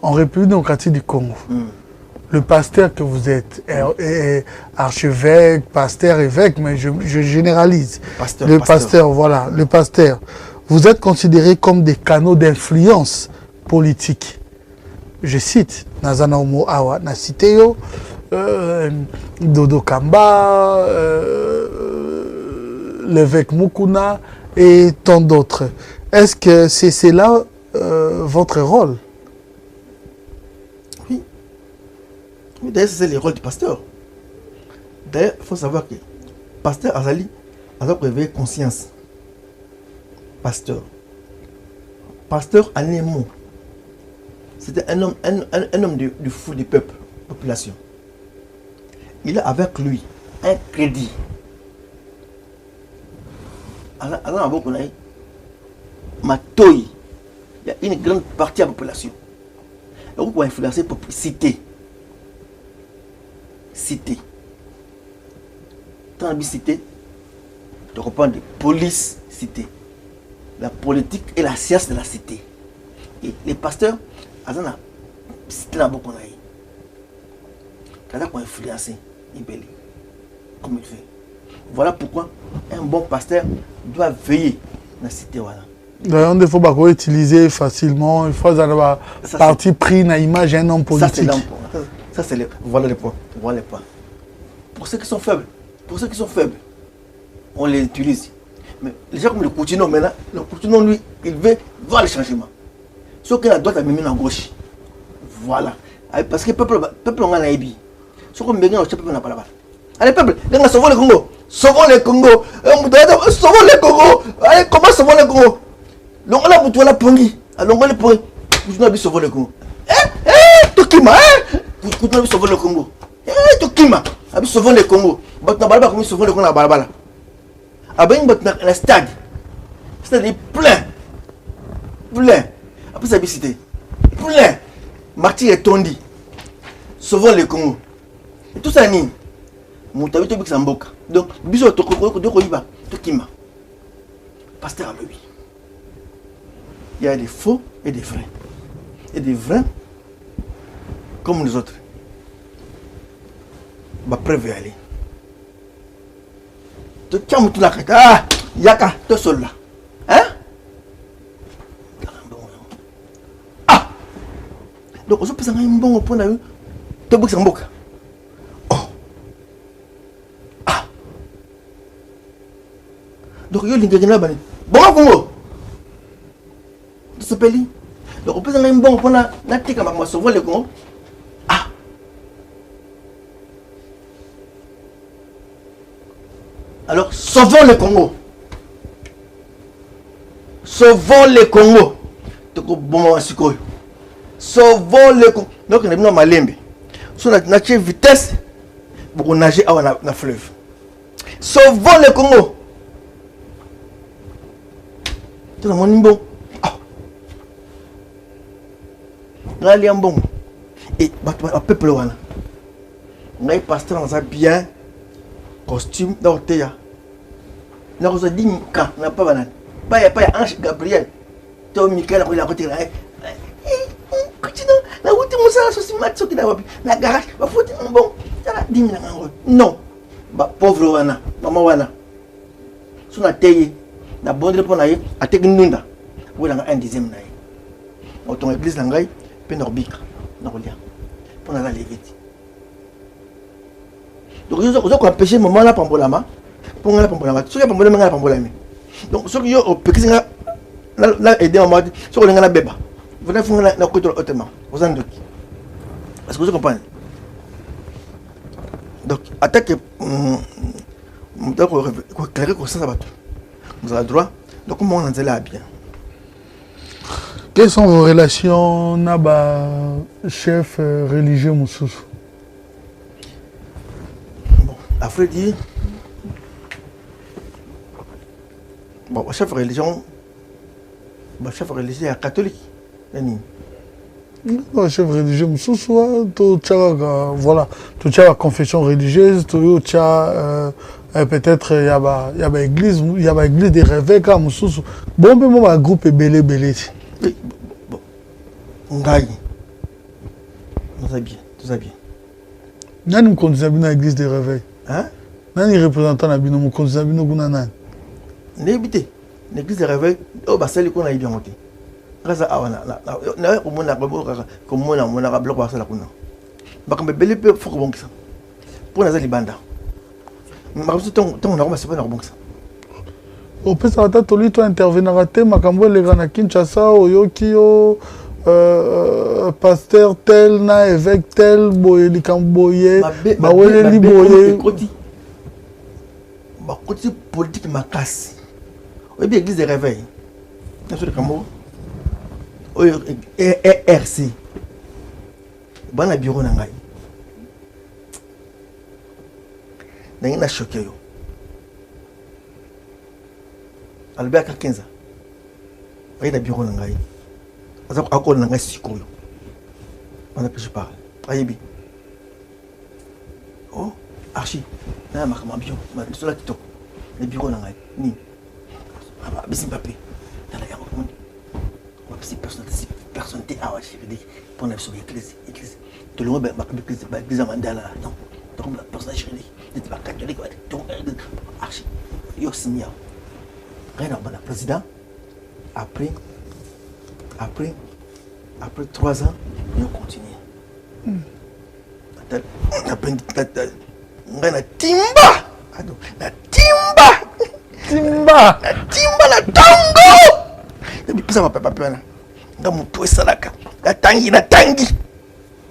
En République démocratique du Congo, le pasteur que vous êtes est archevêque, pasteur, évêque, mais je généralise. Pasteur, voilà, le pasteur. Vous êtes considérés comme des canaux d'influence politique. Je cite Nazana Omo Awa, Nasiteo, Dodo Kamba, l'évêque Mukuna et tant d'autres. Est-ce que c'est là votre rôle? Oui. D'ailleurs, c'est le rôle du pasteur. D'ailleurs, il faut savoir que pasteur Azali a réveillé conscience. Pasteur. Pasteur Anémo. C'était un homme du fou du peuple, population. Il a avec lui un crédit. Alors, il y a une grande partie de la population. Et vous pouvez influencer pour citer. Citer. Tant de cité, tu reprends de police cité. La politique et la science de la cité. Et les pasteurs, ils ont cité dans beaucoup de choses. Quand ils ont influencé, comme il fait. Voilà pourquoi un bon pasteur doit veiller dans la cité. D'ailleurs, il faut pas utiliser facilement. Il faut avoir parti pris dans l'image d'un homme politique. Ça, c'est le. Voilà les points. Voilà les points. Pour ceux qui sont faibles, on les utilise. Mais les gens comme le Koutino, maintenant, le Koutino, lui, il veut voir le changement. Sauf que la droite a mis à gauche. Voilà. Parce que le peuple a un aibi. Sauf que le peuple n'a pas la balle. Allez, peuple, sauvons le Congo. Sauvons le Congo. Sauvons le Congo. Allez, comment sauvons le Congo? Donc, on a boutou la pongi. Alors, on a pongi. Vous n'avez sauvé le Congo. Tokima, vous n'avez sauvé le Congo. Tokima, vous sauvons le Congo. Vous n'avez sauvé le Congo. Vous n'avez un stade. C'est-à-dire plein. Après, ça a cité. Plein. Martyr est tondi. Sauvons le Congo. Et tout ça, ni. Moutabi to Bixamboka. Donc, biso tokoko de Koyiba, Tokima. Pasteur à lui. Il y a des faux et des vrais. Et des vrais, comme nous autres. Bah, preuve aller. Tu tiens tout la carte. Ah, yaka, tu seul là. Hein? Ah! Donc, on se peut un bon point de vue. Tu Bixamboka. Donc, il y a une guerre là-bas. Bon, Congo. Tu sais pas lui. Donc, on peut avoir un bon point là. Là, tu as sauvé le Congo. Ah. Alors, sauvons le Congo. Sauvons le Congo. Donc, bon, sauvons le Congo. Donc, on est venu à Malembe. Sur la vitesse, pour nager dans la fleuve. Sauvons le Congo. Tu as mon bon. Là, il y a un bon. Et le peuple, ngai pasteur dans ça bien costume donc teya na ko so di ka na pas banane pas ya Ange Gabriel to Michael ko la côté là continue la route mo ça so si mat so ki na wapi na garage ba foti bon tala 10 000 ngoro non ba pauvre wana mama wana so na teye na bondre po na ye ateki nunda wala nga 1/10 na ye auton église na ngai pe na bika na ko lia pour na la levite donc ils ont empêché maman la pambolama pour la pambolama ce qui pambolama la pambolama donc ce qui yo opérer la aider maman ce que la beba vous n'avez pas na côté autrement vous en doute est-ce que vous comprenez donc attaque donc clairer comme ça va tout vous avez droit donc comment on en est là bien. Quelles sont vos relations naba chef religieux Moussous? Bon, après dit bon, chef religion est catholique. Non, chef religieux Moussous, voilà, tu as la confession religieuse, tu as peut-être il y a église des réveils comme Moussous. Bon, mais moi, groupe est belé. Oui, bon. Ngaï. Tout ça bien. Nani me conduisait dans l'église des réveils. Hein? Nani représentant la bino me conduisait dans l'église. N'ébité. L'église des réveils, oh bah celle qu'on a bien monté. Grâce à na comme on a bloqué ça là kuna. Ba comme belé peu faut bon ça. Pour na zali banda. Ma comme ton on a c'est pas bon ça. Au plus ça t'a lui toi intervenir à thème makambo les gana Kinshasa oyokio pasteur tel na évêque tel boye likamboye ba wele liboye ba côté politique makasi. Oui bien église des réveils. Na sur le Cambo. RC. Bana bureau na ngai. Na ngina choqué yo. Albert 15 ans. Na bureau na ngai. Aza akona na ngai sikoyo. On a pu parler. Ayebi. Oh, archi. Na makama bio, ma sur la TikTok. Le bureau na ngai. Ni. Aba bisim papier. Na la yango monde. Si personne t'est à pour la église. Tout le monde va église à Mandala. Non. Donc la personne juridique. N'était pas catholique. Archi. Yo signé. Rien à la président. Après 3 ans, ils ont continué. Na timba. Na tango. Ça va pas peur. Dans mon tout salaka. La tangi.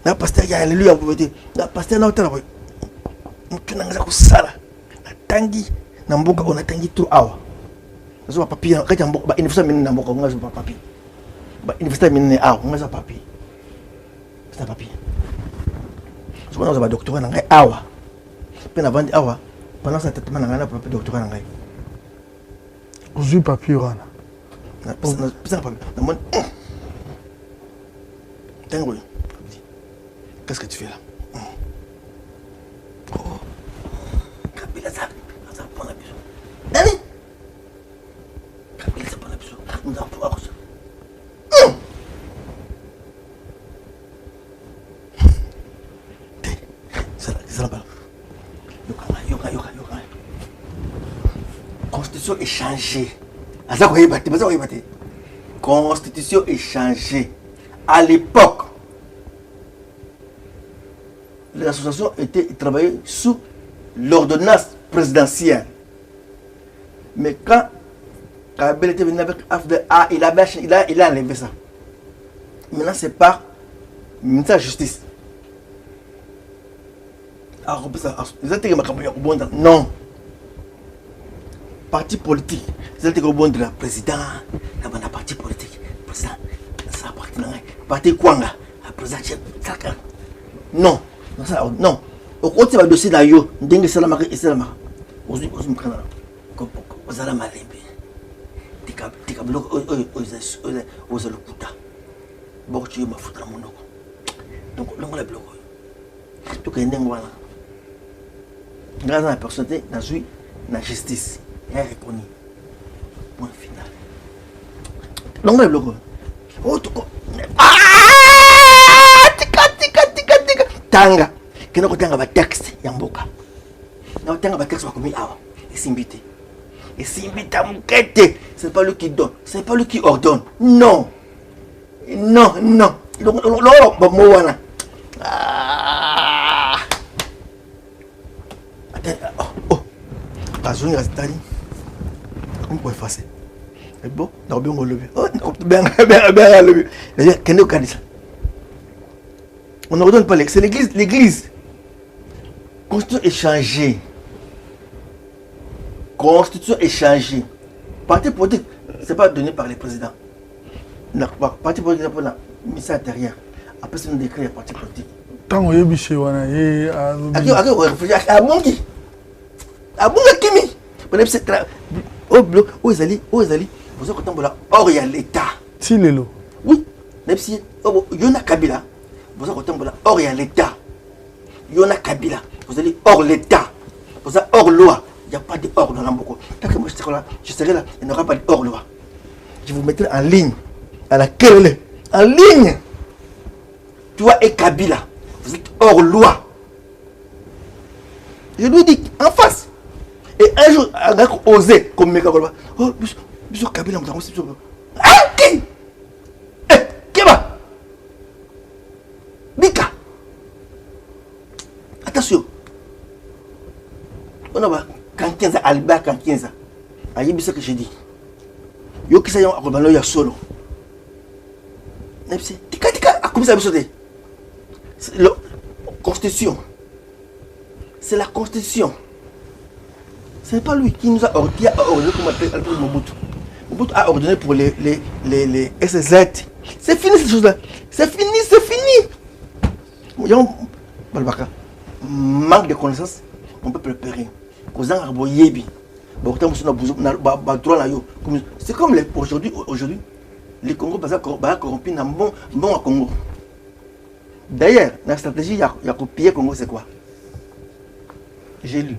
Na pasteur ya alléluia vous voyez. Na pasteur na hôtel. Mutu nanga ko sala. Na tangi na mboka on a tangi trop awa. Zo pa papier ka mboka ba université min na mboka on zo pa papier. Ba université min awa on zo papier. C'est papier. Zo on zo ba doctorat na ngai awa. Pena vandi awa. Pendant ça traitement na ngana papier doctorat na ngai. Ozu papier wana. Qu'est-ce que tu fais là? Oh, Kabila ça prend la biso. Dani, Kabila ça prend la biso. Nous avons pouvoir ça. C'est là-bas. Yoka. Constitution est changée. Constitution est changée. À l'époque, l'association travaillait sous l'ordonnance présidentielle. Mais quand Kabila était venu avec AFDA, il a enlevé ça. Maintenant, c'est par le ministère de la Justice. Non. Parti politique, c'est le bon de la président, la parti politique, président, ça parti parti Kwanga, la président, non, non, au côté du dossier d'ailleurs, dingue salama et salama, aux Ukrainiens, comme aux Allemands, tika bloc aux Alukuta, bon tu m'as foutu à mon nom, donc l'on l'a bloqué, tout est n'importe grâce à la personnalité, la justice. Elle est reconnue. Point final. Donc, le bloc. Oh, tout quoi. Tika. Tanga. Kena ko tanga ba texte ya mboka. Na tanga ba texte ba komi awa. Et s'imbite. Et s'imbite à mukete. C'est pas lui qui donne. C'est pas lui qui ordonne. Non. Non. Donc, ba mo wana. Oh. Azuni Rastani. Comment on peut effacer? C'est bon? Non, bien on levé. Oh, bien levé. C'est-à-dire, qu'est-ce qu'on dit ça? On ne redonne pas l'église. C'est l'église. Constitution échangée. Constitution échangée. Parti politique, ce n'est pas donné par les présidents. Parti politique, c'est pour la ministère intérieur. Après, c'est un décret, parti politique. Tant que vous avez réfléchi à Mongi. À Mongi Kimi. Au bloc, où ils allaient, vous avez or il y a l'État. Si l'élo. Oui. Il y a Kabila. Vous avez or il y a l'État. Il y a Kabila. Vous allez hors l'État. Vous avez hors loi. Il n'y a pas de hors dans l'Amboko. Tant que moi je serai là, il n'y aura pas de hors loi. Je vous mettrai en ligne. À la quelle en ligne. Toi et Kabila. Vous êtes hors loi. Je lui dis en face. Et un jour, un gars osé comme Mega Golba. Oh, bisous Kabila, nous avons aussi. Ah, qui? Keba Bika. Attention. On a Kankenza, Albert Kankenza. Aïe, c'est ce que j'ai dit. Yo qui s'est en ya solo. Tika, comme ça, c'est la Constitution. C'est la Constitution. Ce n'est pas lui qui nous a ordonné comme appelle Mobutu. Mobutu a ordonné pour les SZ. C'est fini ces choses-là. C'est fini. Manque de connaissances, on peut préparer. C'est comme aujourd'hui, les Congos sont corrompus dans bon Congo. D'ailleurs, la stratégie, il y a copié Congo, c'est quoi? J'ai lu.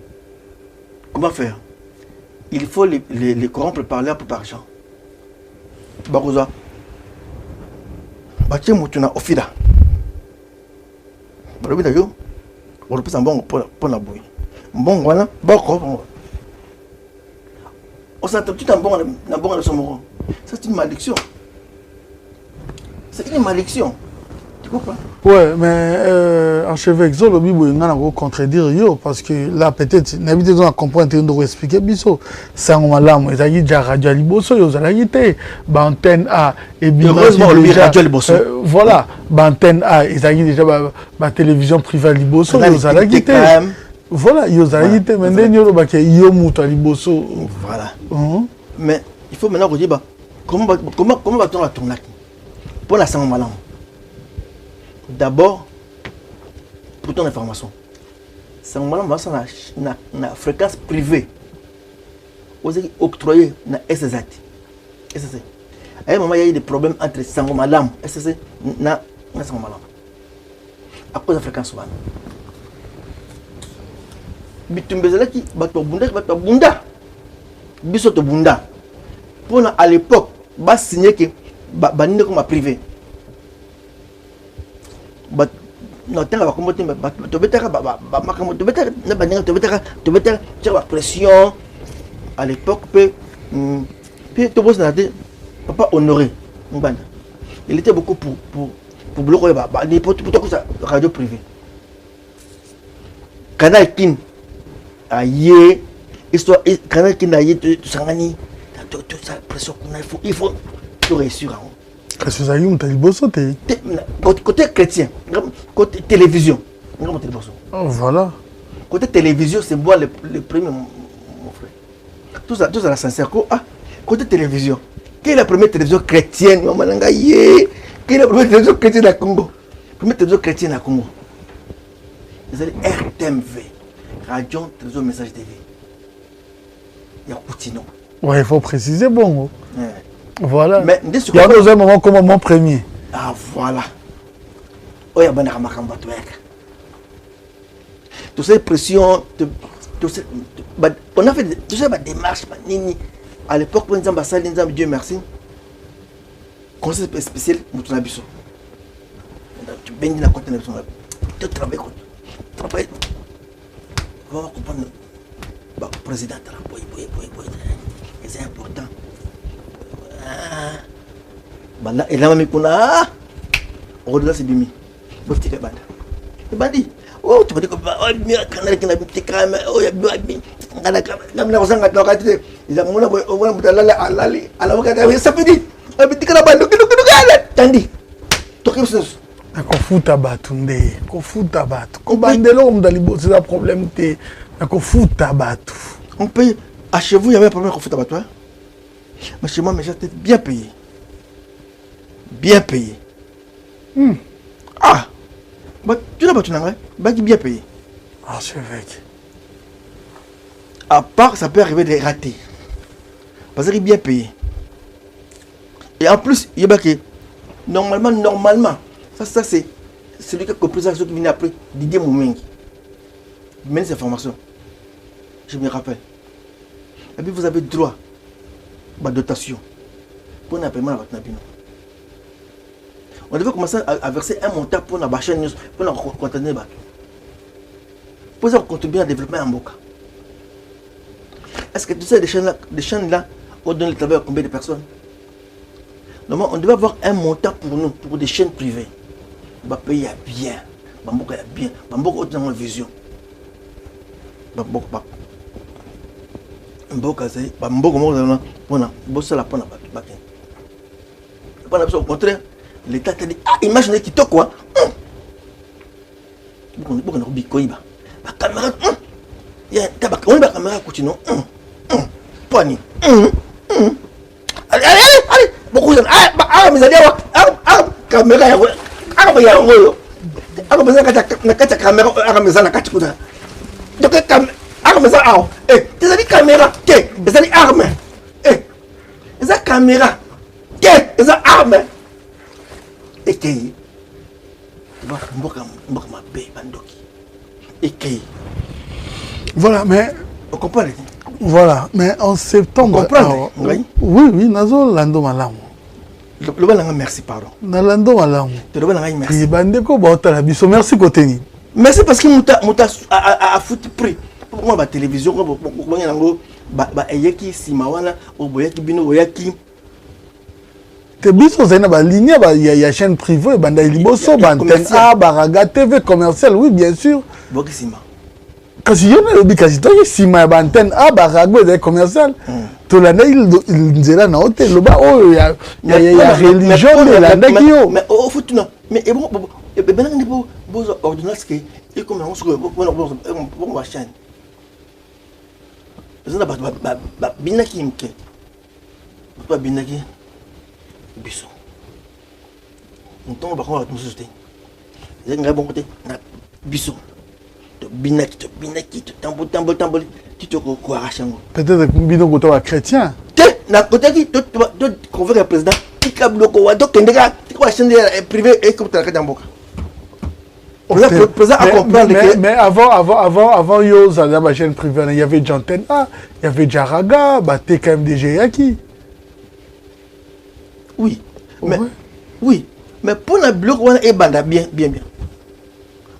Comment faire? Il faut les corrompre par l'air pour l'argent. Baroza. Baché Moutuna Ofida. Barobida yo. On repose un bon pour la bouille. Bon, voilà. Bon, on s'entend tout en bon de son moro. C'est une malédiction. C'est une malédiction. Tu comprends? Ouais, mais archevêque Zolo Bibo, il y a un contredire yo parce que là peut-être n'habite pas à comprendre de expliquer biso. C'est un malam, ils a dit déjà radio liboso, ils a dit antenne A et bien heureusement déjà radio liboso. Voilà, antenne A, ils a dit déjà ba télévision privée liboso, ils a dit voilà, ils a dit mais nous ba que yo muto liboso. Voilà. Mais il faut maintenant dire comment va-t-on la tourner pour la sang malam? D'abord, pour ton information, c'est un moment où la fréquence privée octroyée na SZ. À un moment, il y a eu des problèmes entre Sangomalam et SZ na Sangomalam. À cause de la fréquence. Bitumbezela qui bunda. Bisoto bunda. Pour à l'époque, va signer que banine comme privé. Pression à l'époque papa honoré il était beaucoup pour bloquer n'importe quoi radio privée Canal Kin aïe histoire Canal Kin aïe tout ça pression il faut tout réussir. Qu'est-ce que ça y est, côté chrétien, côté télévision. Voilà. Côté télévision, c'est moi le premier, mon frère. Tout ça la sincère. Côté télévision, quelle est la première télévision chrétienne? Quelle est la première télévision chrétienne à Congo? La première télévision chrétienne à Congo. Vous avez RTMV, Radio Télévision Message TV. Il y a Poutino. Ouais, il faut préciser, bon. Voilà. Mais il y a un moment comme mon premier. Ah, voilà. Oh, il y a une pression. On a fait tout ça, des démarches. À l'époque, pour Dieu merci. Conseil spécial, tu bénis la côté de tu travailles. On va comprendre. Le président, c'est important. Là, et là, on va c'est bimi. Petit banda. Le bandit. Oh, tu vas dire que canal qui n'a plus de crème. Oh, il y a bien. Il a tandi. Nakofuta batu nde, kofuta batu. Ko bandelo mdalibo, c'est un problème te. Nakofuta batu. On paye. À chez vous, il y avait un problème kofuta batu. Mais chez moi, mes gens étaient bien payés. Bien payés. Ah. Bah, tu n'as pas tout bien payé. Archevêque. À part, ça peut arriver de rater. Parce qu'il est bien payé. Et en plus, il y a que normalement, ça c'est celui qui a compris ça, ceux qui viennent après, Didier Moumengi. Il mène ces formations. Je me rappelle. Et puis vous avez droit à la dotation. Pour un paiement à votre nabino. On devait commencer à verser un montant pour la chaîne, pour la contenir. Pour ça, on contribue à développer un Mboka. Est-ce que tu sais, des chaînes-là, on donne le travail à combien de personnes? Normalement, on devait avoir un montant pour nous, pour des chaînes privées. On va payer bien. Bamboka bien. Bamboka dans la vision. Bamboka. Bamboka, c'est. Bamboka, c'est la bonne. Au contraire, l'État t'a dit, ah, imaginez qui toque quoi. On a dit, la caméra, on a caméra continue. Poignée. Allez, beaucoup de gens. Ah, mais allez, caméra, voilà, mais on comprend. Voilà, mais en septembre. On comprend. Oui, Nazo Lando Malamu. Merci, pardon. Nalando Malamu. Merci. Merci Koteni. Merci parce que Mouta a foutu prix. Pour moi, la télévision, il y a chaîne privée, Baraga TV commercial, oui, bien sûr. Quand il y a une antenne à Baraga commercial, tout l'année il y a une hôtel, il y a religion, mais au foot, non. Mais bon, ordonnance qui est comme on se bon chaîne. Binaki mke. Pas binaki. Biso. On tombe par contre à société. Les gens bon côté biso. Binaki, tambo, tu te quoi arrachango. Peut-être que bino côté chrétien. Na côté qui tu convoque le président, il a bloqué wa donc ndeka quoi chaîne privée et comme ta kadamboka. Mais avant yo ça ma chaîne privée, il y avait Janten A, il y avait Jaraga, Baté KMDG Yaki. Oui. Mais pour le bloc on est banda bien.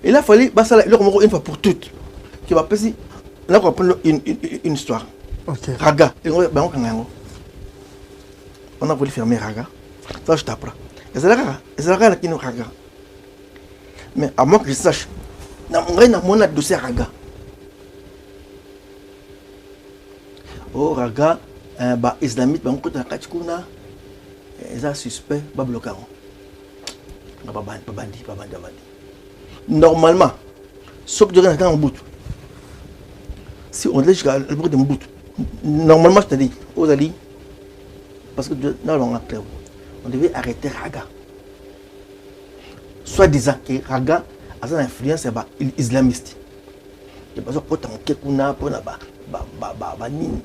Il a fallu passer une fois pour toutes. Qui va passer là on va prendre une histoire. OK. Raga, on a voulu fermer Raga. Ça je t'apprends. Et c'est là qui nous Raga. Mais à moins que je sache, on a dossier Raga. Oh, Raga, islamite, ils ont suspect, bloqué. Normalement, sauf que tu as un bout. Si on dit jusqu'à le bout de bout, normalement, je te dis, aux alliés, parce que on devait arrêter Raga. Soit disant que Raga a une influence islamiste. Et parce que quand on a nini.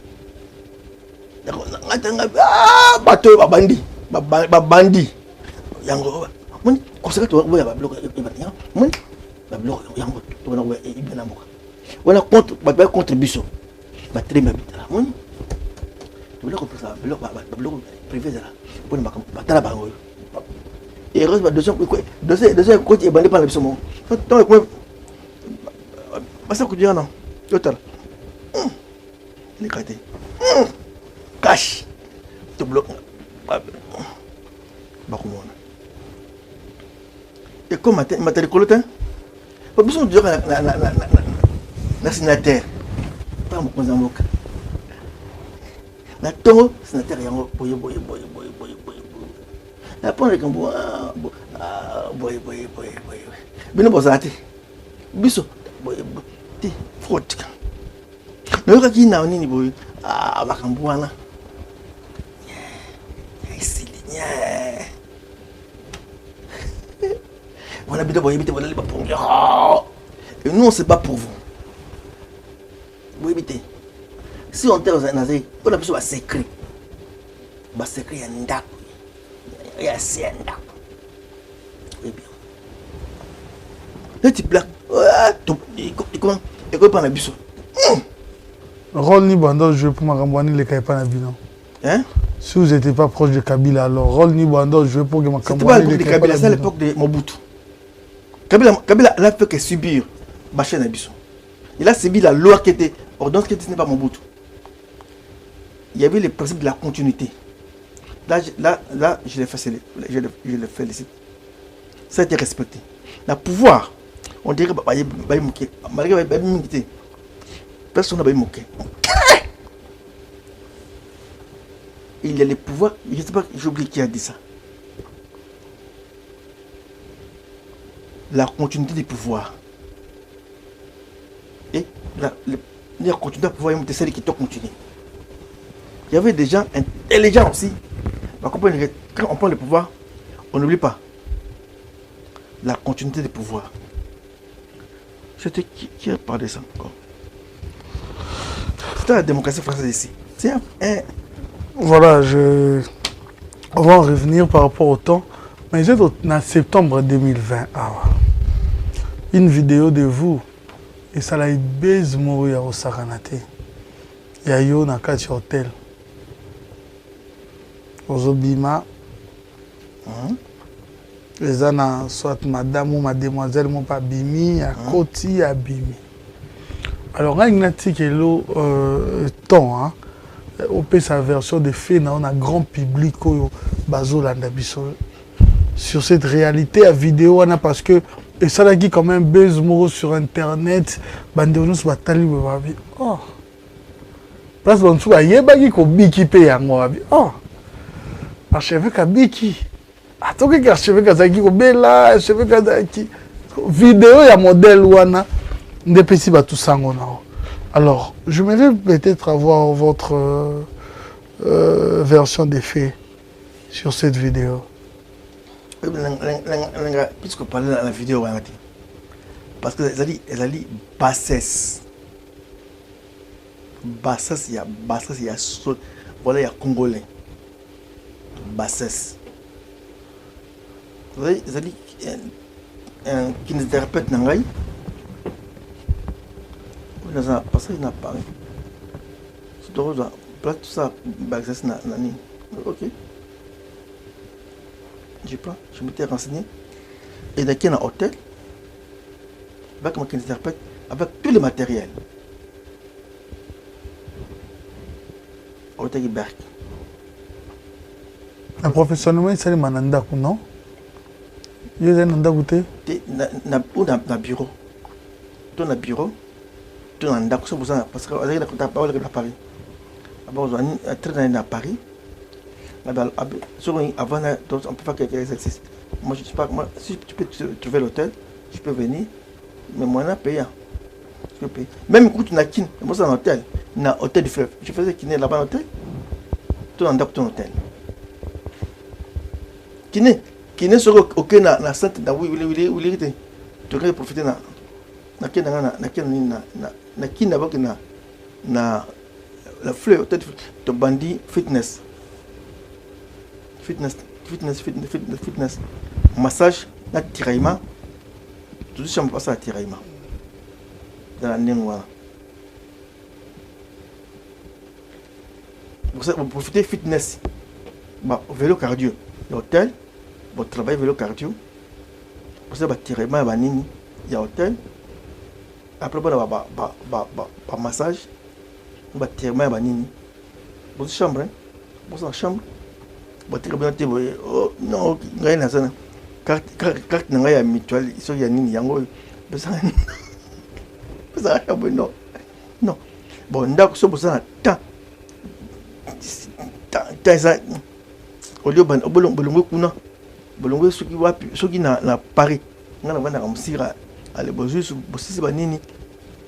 Bateau bandi. Bandi. Yango. Mon conséquent tu vas bloquer. Mon bloquer yango. Tu vas ibena moka. Voilà contre Bissot. Très bien. Tu veux comprendre ça? Privé là. Pour ne pas la et heureusement, deuxième côté est bandé par la Bissot. Donc, pas ça que tu dis, non. Total. Il est gâté. Cash. Tu bloques. Et comme ma télécolote, pas besoin de dire la sénateur. Pas mon conseil. La tongo, sénateur, il y a un boy. La pointe est comme boy. Mais non, pas Biso, boy, faute. Le gars qui n'a ni boy, Macambouana. On habite à Boyabité, on n'est pas pour et nous, on ne sait pas pour vous. Boyabité. Si on est dans un azé, on a besoin de secret. Il y a un ndaku. Il y a un ndaku. Oui, bien. Le type là, il comprend la biso. Rôle ni Bando joué pour Makambouani, les Kaipana Bilan. Hein? Si vous n'étiez pas proche de Kabila, alors rôle ni Bando joué pour Makambouani. C'était pas l'époque de Kabila, c'est l'époque de Mobutu. Kabila n'a fait que subir Bachar Nabiso. Il a subi la loi qui était ordonnance qui était pas Mobutu. Il y avait le principe de la continuité. Là, je le félicite. Ça a été respecté. Le pouvoir, on dirait que personne n'a pas moqué. Il y a le pouvoir, je ne sais pas, j'ai oublié qui a dit ça. La continuité du pouvoir. Et la continuité du pouvoir, c'est celle qui doit continuer. Il y avait des gens intelligents aussi. Quand on prend le pouvoir, on n'oublie pas la continuité du pouvoir. C'était qui a parlé de ça encore? C'était la démocratie française ici. Voilà, on va en revenir par rapport au temps. Mais j'ai en septembre 2020, une vidéo de vous, et ça l'a eu baiser mourir au Saranate. Il y a eu un hôtel. Ozobima, les ana soit madame ou mademoiselle, mon pas bimi, à côté à bimi. Alors, on a une temps, on peut sa version de fait, on a un grand public au bazo landabiso. Sur cette réalité à vidéo, on a parce que, et ça là qui quand même buzz sur internet, bandéonus batali babi. Oh, place bon sou ayebaki ko biki pe yango babi. Oh, archevêque à biki. Atoke archevêque azaki ko bela, archevêque azaki vidéo ya modèle wana ndepesi ba tout sango na. Alors, je voudrais peut-être avoir votre version des faits sur cette vidéo. Puisque parler dans la vidéo, parce que elle a dit bassesse. Bassesse, il y a voilà, il y a Congolais. Bassesse. Vous voyez, elle a dit qui nous répète Nangaï. Parce qu'il n'a pas. C'est drôle, tout ça, bassesse, nani. Ok. Je prends, je m'étais renseigné. Et dans un hôtel, avec mon kinésithérapeute, avec tout le matériel. Hôtel Iberk. Un professionnellement, c'est le mananda, non? Il y a un mandat goûté? Na bureau. Dans le bureau, dans un parce que vous avez la parole à Paris. Avant, on a très bien à Paris. Avant, on peut faire quelques exercices. Moi, je ne sais pas, si tu peux trouver l'hôtel, je peux venir, mais moi, je paye. Je paye. Même quand tu n'as qu'une, moi, c'est un hôtel, un hôtel du fleuve. Je faisais kiné là-bas un hôtel, tout dans ton hôtel. Kiné sur OK, na centre, na où il était. Tu peux profiter na le fleuve, hôtel, de bandit fitness. Fitness, massage, tiraillement, tout ça, je passe à tiraillement. dans la Ningwa. Vous profitez fitness. Bah, vélo cardio. L'hôtel, votre travail vélo cardio. Vous avez tiré ma banini. Il y a hôtel. Après, vous avez massage. Vous avez tiré ma banini. Vous avez chambre. Vous avez chambre. Vous avez tiré ma oh non, il y a une zone. Carte n'a mutuelle. Il y a une yango. Vous avez chambre. Non. Non. Bon, d'accord, ça vous avez temps. Au lieu de bolongo kuna bolongo soki na Paris ngana vanda kamsira ale bozusu bosisi banini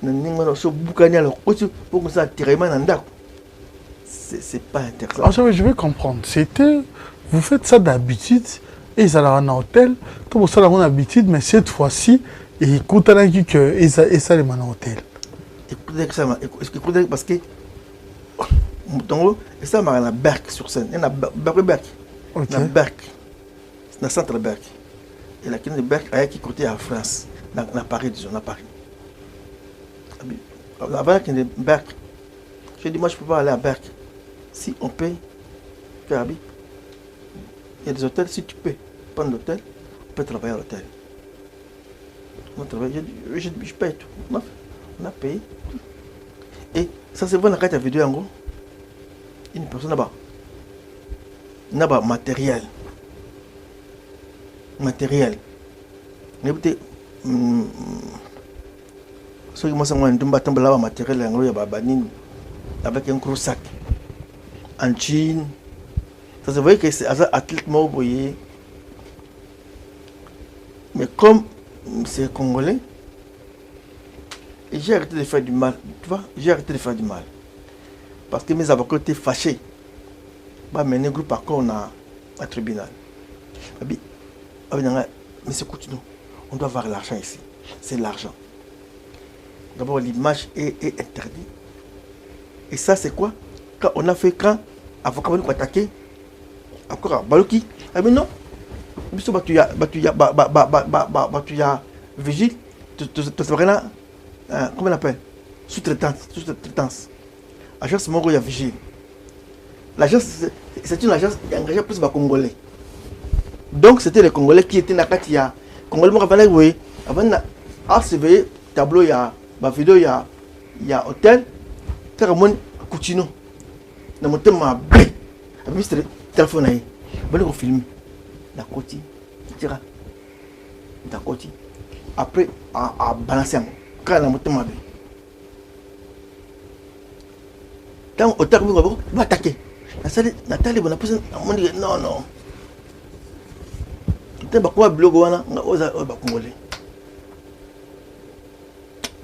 na ninga so bukanya le kotu pour que ça tirement na ndako c'est pas intéressant. Alors je vais comprendre, c'était vous faites ça d'habitude et ça là en hôtel comme ça là on habitude mais cette fois-ci et écoutez que et ça les en hôtel. Écoutez parce que et ça m'a la Berck sur scène. Il y a Berck. La Berck. C'est le centre de Berck. Et la clinique de Berck a qui côté en France. Dans Paris, disons, dans Paris. Avant qu'il y ait Berck, je dis moi je ne peux pas aller à Berck. Si on paye, il y a des hôtels, si tu peux prendre l'hôtel, on peut travailler à l'hôtel. On travaille, je paye tout. On a payé. Et ça c'est bon la carte vidéo en gros. Une personne n'a pas matériel. Matériel. N'écoutez, ceux qui m'ont dit que je matériel avec un gros sac. En Chine. Ça se voit que c'est un athlète mort. Mais comme c'est congolais, j'ai arrêté de faire du mal. Tu vois, j'ai arrêté de faire du mal. Parce que mes avocats étaient fâchés. Bah, mener un groupe encore à tribunal. Mais c'est continue. On doit avoir l'argent ici. C'est l'argent. D'abord, l'image est interdite. Et ça, c'est quoi? Quand on a fait quand avocat va nous attaquer, encore Balouki. Ah mais non. Tu as vigile. Comment on appelle? Sous-traitance. L'agence Moro y a vigile. L'agence, c'est une agence qui engageait plus de Congolais. Donc c'était les Congolais qui étaient dans la Katia. Congolais m'ont rappelé, oui, avant de tableau, il y a vidéo, il y a hôtel. C'est comme un couchino. Dans mon thème, je vais téléphone. Je vais filmer. La côte, tira. La côte. Après, à balancer. Quand la moto m'a quand au terme, on va attaquer. Nathalie, on a posé on dit non, non. Tu sais, quoi, blog, on a congolais.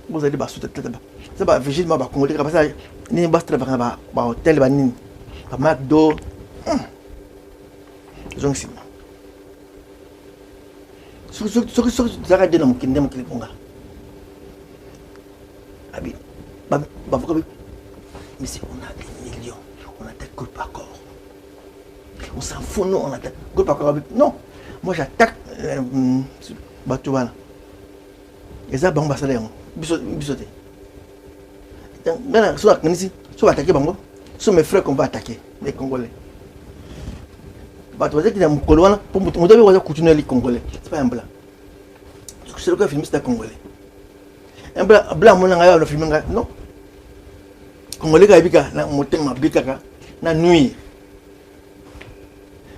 Vous allez bas sous tête là-bas. C'est pas vigile, ma congolais, comme ça, ni bas travailler à hôtel, ni à McDo. Donc, si. Ce que tu as regardé dans mon kingdom, qui est bon. Abi, mais si on a des millions, on attaque groupe à corps. On s'en fout, non, on attaque groupe à corps. Non, moi j'attaque Batouana. Et ça, bon, ça l'air. Bisoté. Maintenant, si on va attaquer Bango, ce sont mes frères qu'on va attaquer, les Congolais. Batouana qui est mon coloana, pour me dire continuer les Congolais. C'est pas un blanc. C'est le cas film, c'est un Congolais. Un blanc, mon angaya, le film, non. Congolais qui a na motel ma bikaka na nuit.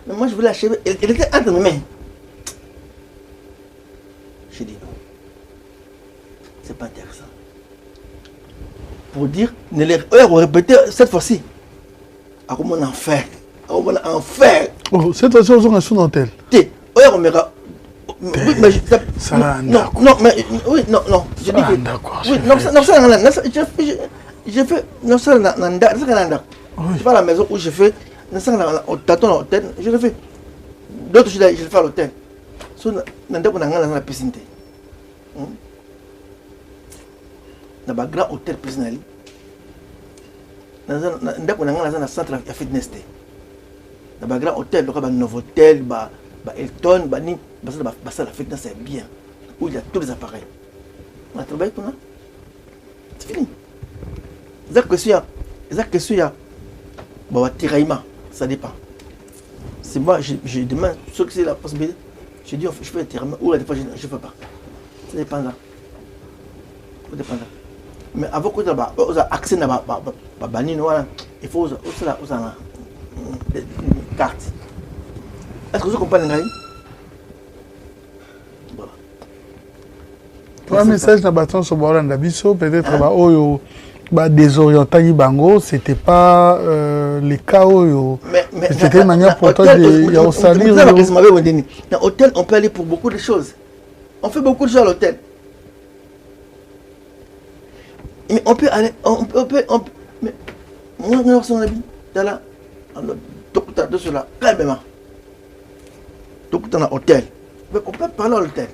Mais moi je voulais achever. Elle était entre mes mains. J'ai dit non. C'est pas intéressant. Pour dire, ne les répéter cette fois-ci. À comment on en fait? À comment on en fait? Oh, cette fois-ci on est sur l'hôtel. T'es, on verra. Oui, mais ça non, mais oui, non. Je dis que oui, non, ça j'ai fait, non, ça, c'est pas la maison où je fais, au tâton, je le fais. D'autres, je le fais à l'hôtel. So, dans la piscine. Dans un grand hôtel piscine. Dans un centre de fitness. Dans un grand hôtel, un nouveau hôtel, Hilton, la fitness est bien. Où il y a tous les appareils. On a travaillé pour ça. C'est fini. C'est question, il y a bon, tiraillement, ça dépend. C'est moi, je demande ce que c'est la possibilité. Je dis, je fais un tiraillement, ou des fois, je ne fais pas. Ça dépend là. Ça dépend là. Mais avant que tu aies accès à la banine, il faut une carte. Est-ce que vous comprenez? Voilà. Pour un message na bâton sur Boran Dabiso, peut-être désorientant Bango, c'était pas les cas où c'était une manière pour toi de salir. Dans l'hôtel, on peut aller pour beaucoup de choses. On fait beaucoup de choses à l'hôtel. Mais on peut aller, mais moi, on a dit, là, de cela, calmement. Donc, dans l'hôtel. On peut parler à l'hôtel.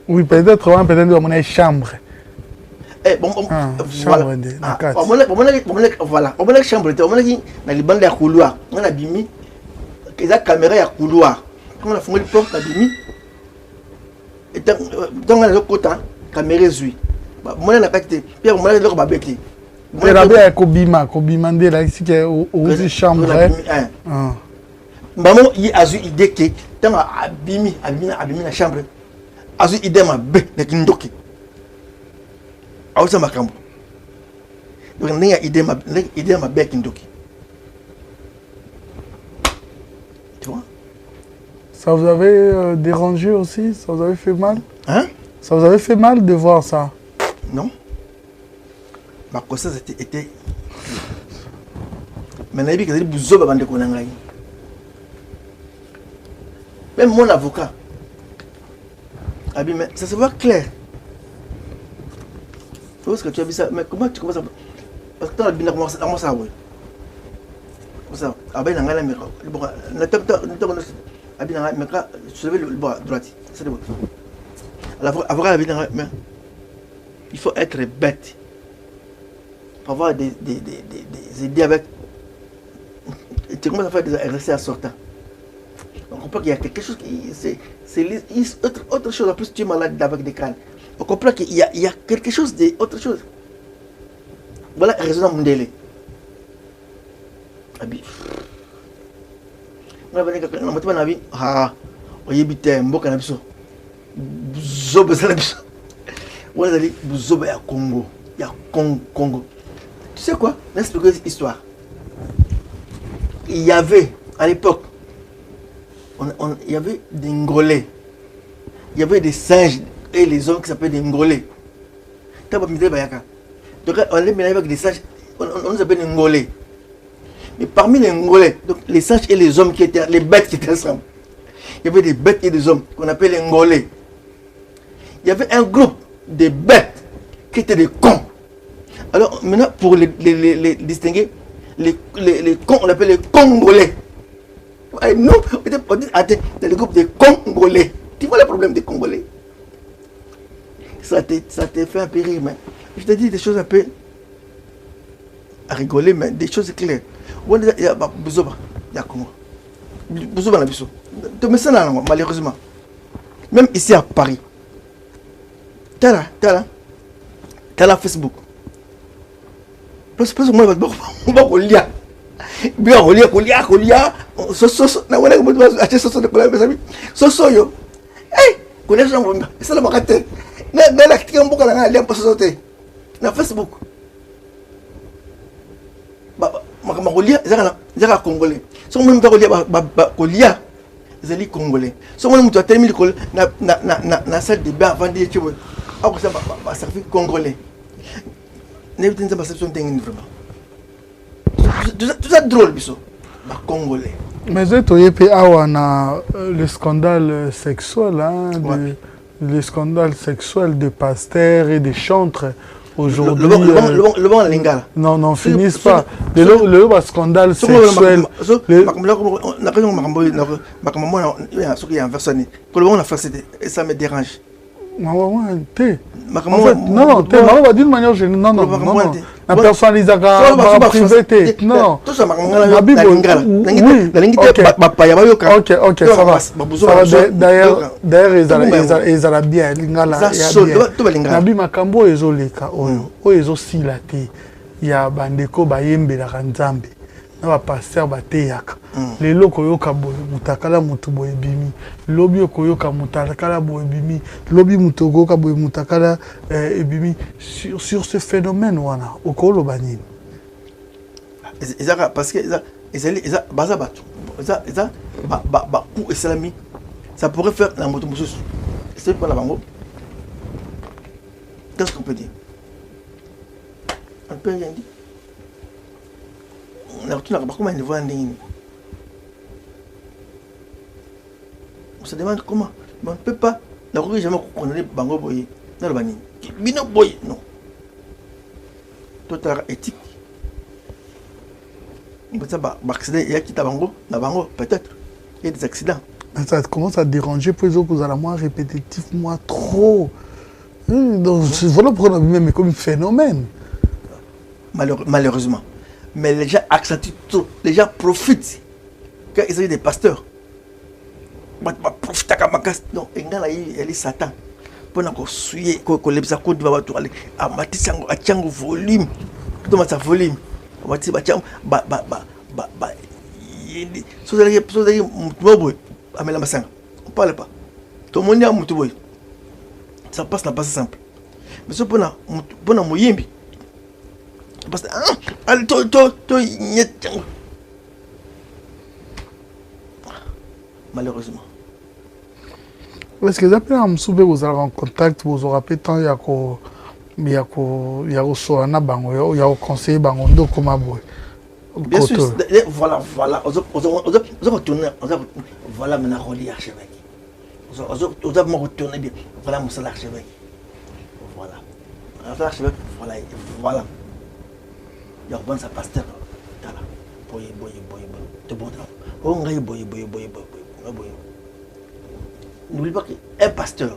Oui, peut-être on a une chambre. Bon, chambre voilà. On a une chambre, on a une bande de couloir. On a bimi. Il y a une caméra à couloir. Quand on a fondé le porte, on a bimi. Et donc, on a le côté, caméra zui. Moi, je n'ai pas moi, je n'ai pas Kobimande là ici qui est aux chambres. Maman, il a eu idée que dans abîmé la chambre. A eu idée ma bé de Kindoki. A eu ça ma cambo. Donc, il a idée ma bé Kindoki. Tu vois? Ça vous avait dérangé aussi? Ça vous avait fait mal? Hein? Ça vous avait fait mal de voir ça? Non. Ma conscience était. Mais il y a des gens qui ont dit même mon avocat. Mais ça se voit clair. Où est-ce que tu as vu ça? Mais comment tu commences à. Parce que tu as bien commencé à ça. Ça. Ah ben, il y a un mec. Il faut être bête pour avoir des idées avec. Tu commences à faire des exercices à sortant. On comprend qu'il y a quelque chose qui. C'est autre chose. En plus, tu es malade avec des crânes. On comprend qu'il y a quelque chose d'autre chose. Voilà le raisonnement mondial. Abi. On va dire que on va dire ah, on y habite mboka na biso. Zobe za na biso. On va dire zobe ya Congo, ya Congo. Tu sais quoi? Laisse expliquer cette histoire. Il y avait à l'époque il y avait des Ngolais. Il y avait des singes et les hommes qui s'appelaient des Ngolais. Donc on les mélangeait avec des singes, on les appelait des Ngolais. Mais parmi les Ngolais, donc les singes et les hommes qui étaient, les bêtes qui étaient ensemble, il y avait des bêtes et des hommes qu'on appelait les Ngolais. Il y avait un groupe de bêtes qui étaient des cons. Alors maintenant, pour les distinguer, les cons, on appelle les Congolais. Et nous, on dit, dans le groupe des Congolais. Tu vois le problème des Congolais? Ça te fait un peu rire, mais je te dis des choses un peu à rigoler, mais des choses claires. Il y a Bouzoba, il y a Congo. Bouzoba, malheureusement. Même ici à Paris. T'as là Facebook. Parce que moi, on va lire. Bien, on lit, yo. Hey, connais ça, c'est la marque. Na qui on boka na lien pour sauter. Na Facebook. Ma kolia, zaka congolais. So mon mutu kolia, zali congolais. So mon mutu termine na salle de bain avant de dire que ça va servir congolais. N'évitez pas cette chose vraiment. Tout ça drôle, biso. Congolais. Mais le scandale sexuel, hein, ouais. Le scandale sexuel de pasteurs et de chantres aujourd'hui. Le bon lingala. Non, finissent pas. Le scandale sexuel. Ça me dérange. Non, d'une manière générale, non. La personnalisation, la privée, non. Ok, ça va. D'ailleurs, ils ont bien. Nabi Makambo ezoleka oyo ezosilate ya bandeko bayembelaka Nzambe na ba pasteur bateyaka lelo koyoka boye mutakala mutu boye bimi lobi koyoka mutakala boye bimi lobi mutu koyoka boye mutakala ebimi sur ce phénomène wana okolo banini ezaka parce que eza baza bato eza ba coup islamique ça pourrait faire la moto mususu c'est pas la bango. Qu'est-ce qu'on peut dire? On peut rien dire. On a retourné à comment ils voient en ligne. On se demande comment. Mais on ne peut pas. La rue jamais condamné Bango Boye dans le banni. Bino Boye, non. Tout à éthique. On peut dire accident, il y a qui t'a Bango, la Bango, peut-être. Il y a des accidents. Ça commence à déranger pour les autres, vous allez moins répétitif, moins trop. Donc, voilà pourquoi on a même comme phénomène. Malheureusement. Mais les gens accentuent tout. Les gens profitent. Quand il s'agit des pasteurs. Non, il y a Satan. Pour qu'on suive, qu'on les a connus, on va aller à Matisse, à Tchango volume. Tout le monde a volume. On va dire, on parle pas. Tout le monde est à Moutouboy. Ça passe là, pas simple. Mais ce pour na moyembi. Parce que allez malheureusement. Est-ce que vous avez un souper vous avez en contact vous aurez pas tant yako soana bango ya conseiller bango ndo koma boy. Bien sûr, voilà. On retourner, voilà maintenant relié archevêque. On a retourné bien. Voilà mon salaire archevêque. Voilà. Voilà. Il y a bon ça pasteur. Boy. Te bon là. Oh ngai boy. N'oublie pas qu'un pasteur,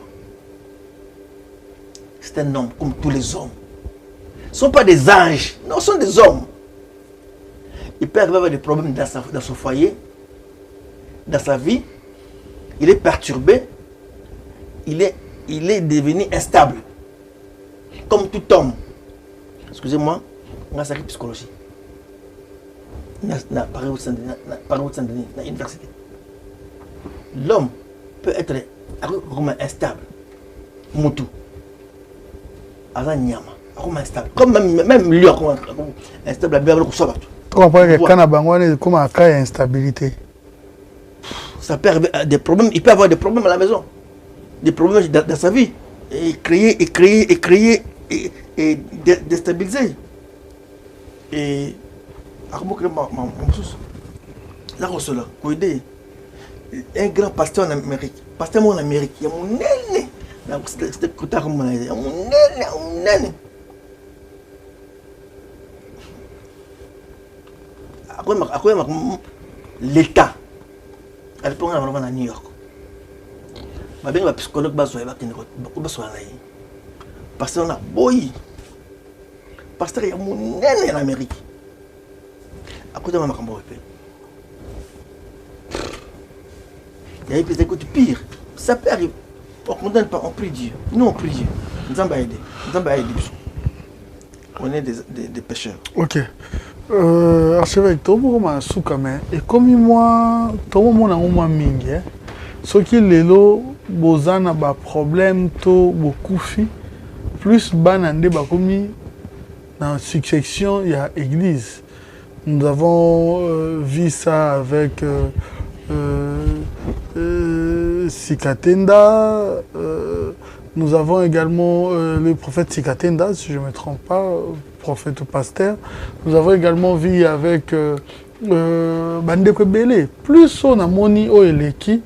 c'est un homme comme tous les hommes. Ce ne sont pas des anges, non, ce sont des hommes. Il peut avoir des problèmes dans son foyer, dans sa vie. Il est perturbé. Il est devenu instable. Comme tout homme. Excusez-moi, on a sa psychologie. Par l'université. L'homme peut être instable. Moutou. Instable. Comme même lui, instable, tu comprends que quand on a comme un cas d'instabilité. Ça peut avoir des problèmes. Il peut avoir des problèmes à la maison. Des problèmes dans sa vie. Et créer et déstabiliser. Et un grand pasteur en Amérique. Pasteur en Amérique. Il y a mon nez. C'était après l'État. À l'époque, on a à New York. Je suis un psychologue, parce qu'on a boy. Parce qu'il y a mon nez en Amérique. À côté de ma cambo. Il y a des écoutes pires. Ça peut arriver. On ne condamne pas, on prie Dieu. Nous, on prie Dieu. Nous allons aider. On est des pécheurs. Ok. Archevêque, tout le monde a soukame. Et comme moi, tout le monde a un mingi. Ce qui est là, bozana ba problème to beaucoup fi. Plus banande ba komi dans succession il y a église. Nous avons vu ça avec Sikatenda. Nous avons également le prophète Sikatenda, si je ne me trompe pas, prophète ou pasteur. Nous avons également vu avec Bandeko Belé. Plus on a moni o eleki,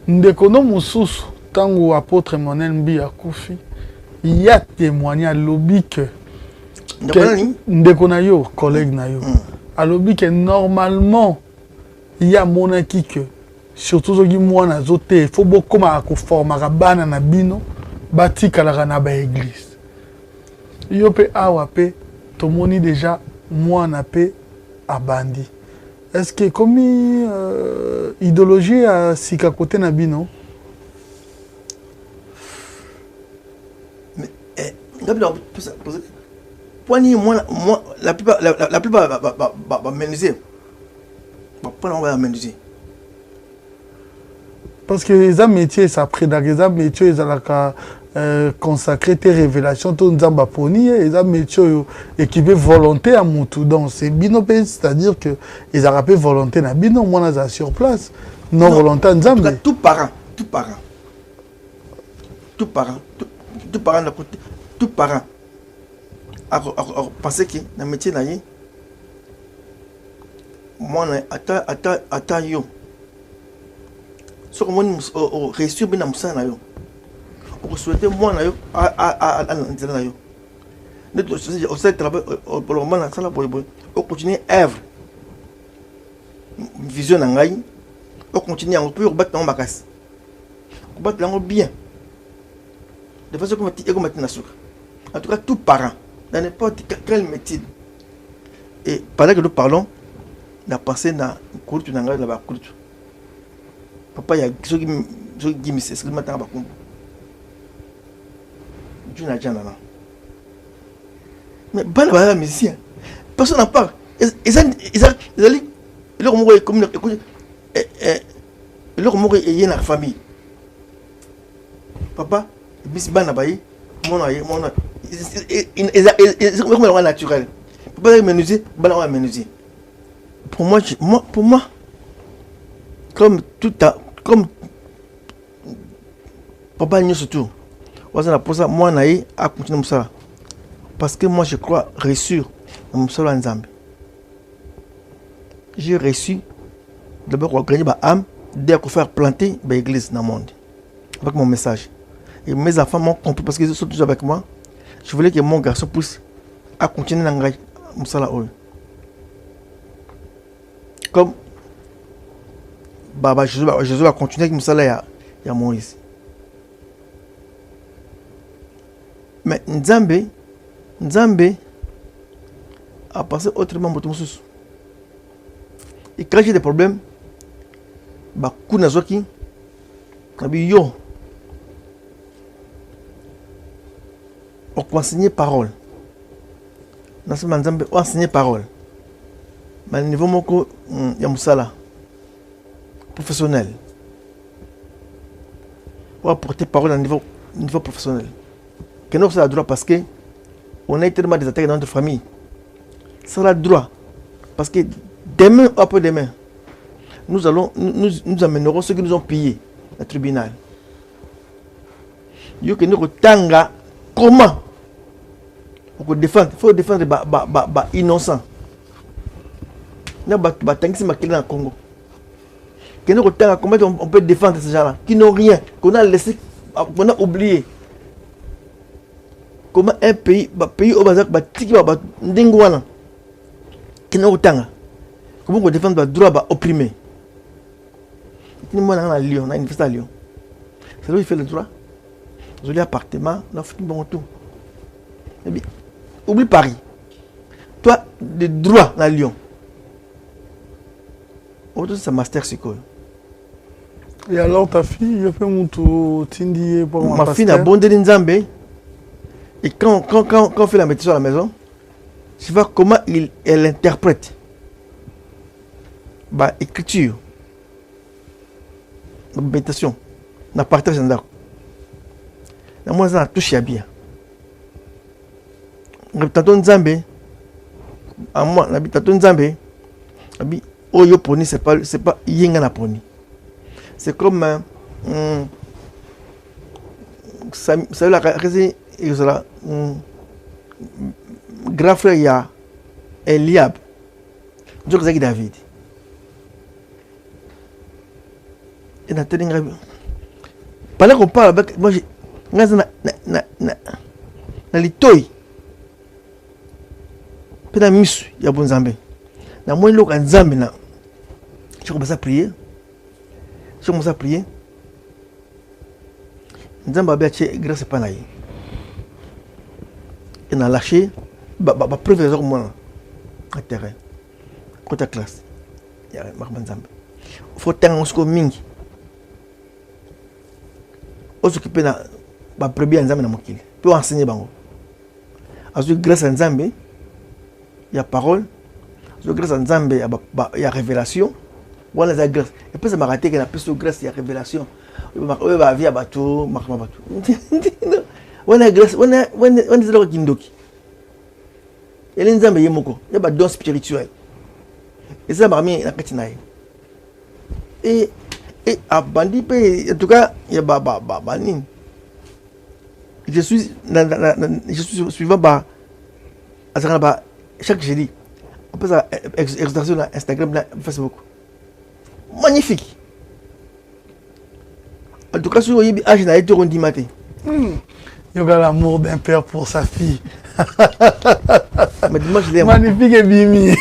ndekono mususu tango apôtre Monel Mbi akufi. Il y a témoigné à lobby que ndekona yo collègue na yo. À lobby que normalement il y a monaki que surtout ce qui moi na zoté, il faut beaucoup ma ko former bana na bino. batikalaka na baéglise. Yo pe awa pe tomoni déjà mwana pe abandi. Est-ce que comme idéologie à sika côté na bino? Mais moi la plupart va menuisier. On va menuisier. Parce que les métiers ça prédage, les métiers ils ont consacré tes révélations tout nzamba poni et les métiers équipés volonté à mutu donc c'est bino c'est-à-dire que ils ont rappelé volonté na bino moi na sur place non volonté nzamba tout parent à penser que dans le métier là moi attends yo ce que moi réussir bien dans ça na yo on souhaiter moi na yo à na yo ne au sein travail pour le moment ça là pour on continuer œuvre vision na ngai on continue on peut battre dans bakas on battre là bien de façon comme na suka en tout cas tout parent dans n'importe quel métier et pendant que nous parlons na passé na courte na ngai là-bas courte papa ya ceux qui me c'est ce que matin ba kombo tu n'as jamais là mais bana ba musicien personne n'en parle ils allent leur mourir comme leur mourir et y na famille papa bis bana bayi mon ils naturel papa menuisier bana va menuisier pour moi comme papa nous surtout pour ça moi naï à continuer ça parce que moi je crois réussir dans mon seul ensemble j'ai reçu d'abord pour gagner ma âme dès qu'on faire planter l'église dans le monde avec mon message et mes enfants m'ont compris parce qu'ils sont toujours avec moi je voulais que mon garçon puisse à continuer dans mon sala comme Baba Jésus va continuer avec Moussala et Moïse. Mais Nzambe a passé autrement pour tout et quand j'ai des problèmes, Kuna Zoki, yo, on enseigner parole. Nzambe on enseigner parole. Mais au niveau moko ya Moussala professionnel. On va porter parole à un niveau professionnel. Que nous, ça a droit parce que on a tellement des attaques dans notre famille. Ça a droit. Parce que demain ou après-demain, nous amènerons ceux qui nous ont pillés au tribunal. Il comment il faut défendre les innocents. Il y a des gens qui sont Congo. Comment on peut défendre ces gens-là qui n'ont rien, qu'on a laissé, qu'on a oublié. Comment un pays au bazar, qui n'a autant. Comment on défend le droit opprimé. Moi, on a Lyon, on a université à Lyon. C'est là où il fait le droit. Vous avez appartement, on a fait bon tout. Oublie Paris. Toi, le droit à Lyon. C'est un master psychologue. Et alors ta fille, il a fait mon tour Tindi pour ma fille a bondé Nzambe. Et quand on fait la méditation à la maison, je vois comment elle interprète. Écriture. Méditation. Na partage dans moi ça touche bien. Tantôt Nzambe. À moi, tantôt Nzambe. Oyo poni c'est pas yenga na poni. C'est comme ça la grand frère ya Eliab. Dieu que David. Et na telinga. Pendant qu'on parle avec moi na litoy. Pena misu ya bonzambe. Na moi loko Nzambe na. Je commence à prier. nzambe abiatie grâce pas na ye et na lâché ba preuve les hommes à terrain côté classe ya makamba nzambe faut tanga usko mingi osukipe na ba prebia nzambe na mokili pe enseigner bango azu grâce à nzambe ya parole azu grâce à nzambe ya révélation wala za grâce et puis ça m'a raté que na plus grâce ya révélation ba via bato makamba bato wana grâce wana zelo kindoki ele nzambe yemoko ya ba don spirituel et ça m'a mis na kati na ye et abandi pe en tout cas ya ba nini je suis suivant ba azana ba chaque jeudi on peut ça exhortation na Instagram na Facebook magnifique. En tout cas, si vous avez un âge, vous avez matin. Il y a l'amour d'un père pour sa fille. Mais dimanche, je l'aime. Magnifique et Bimi.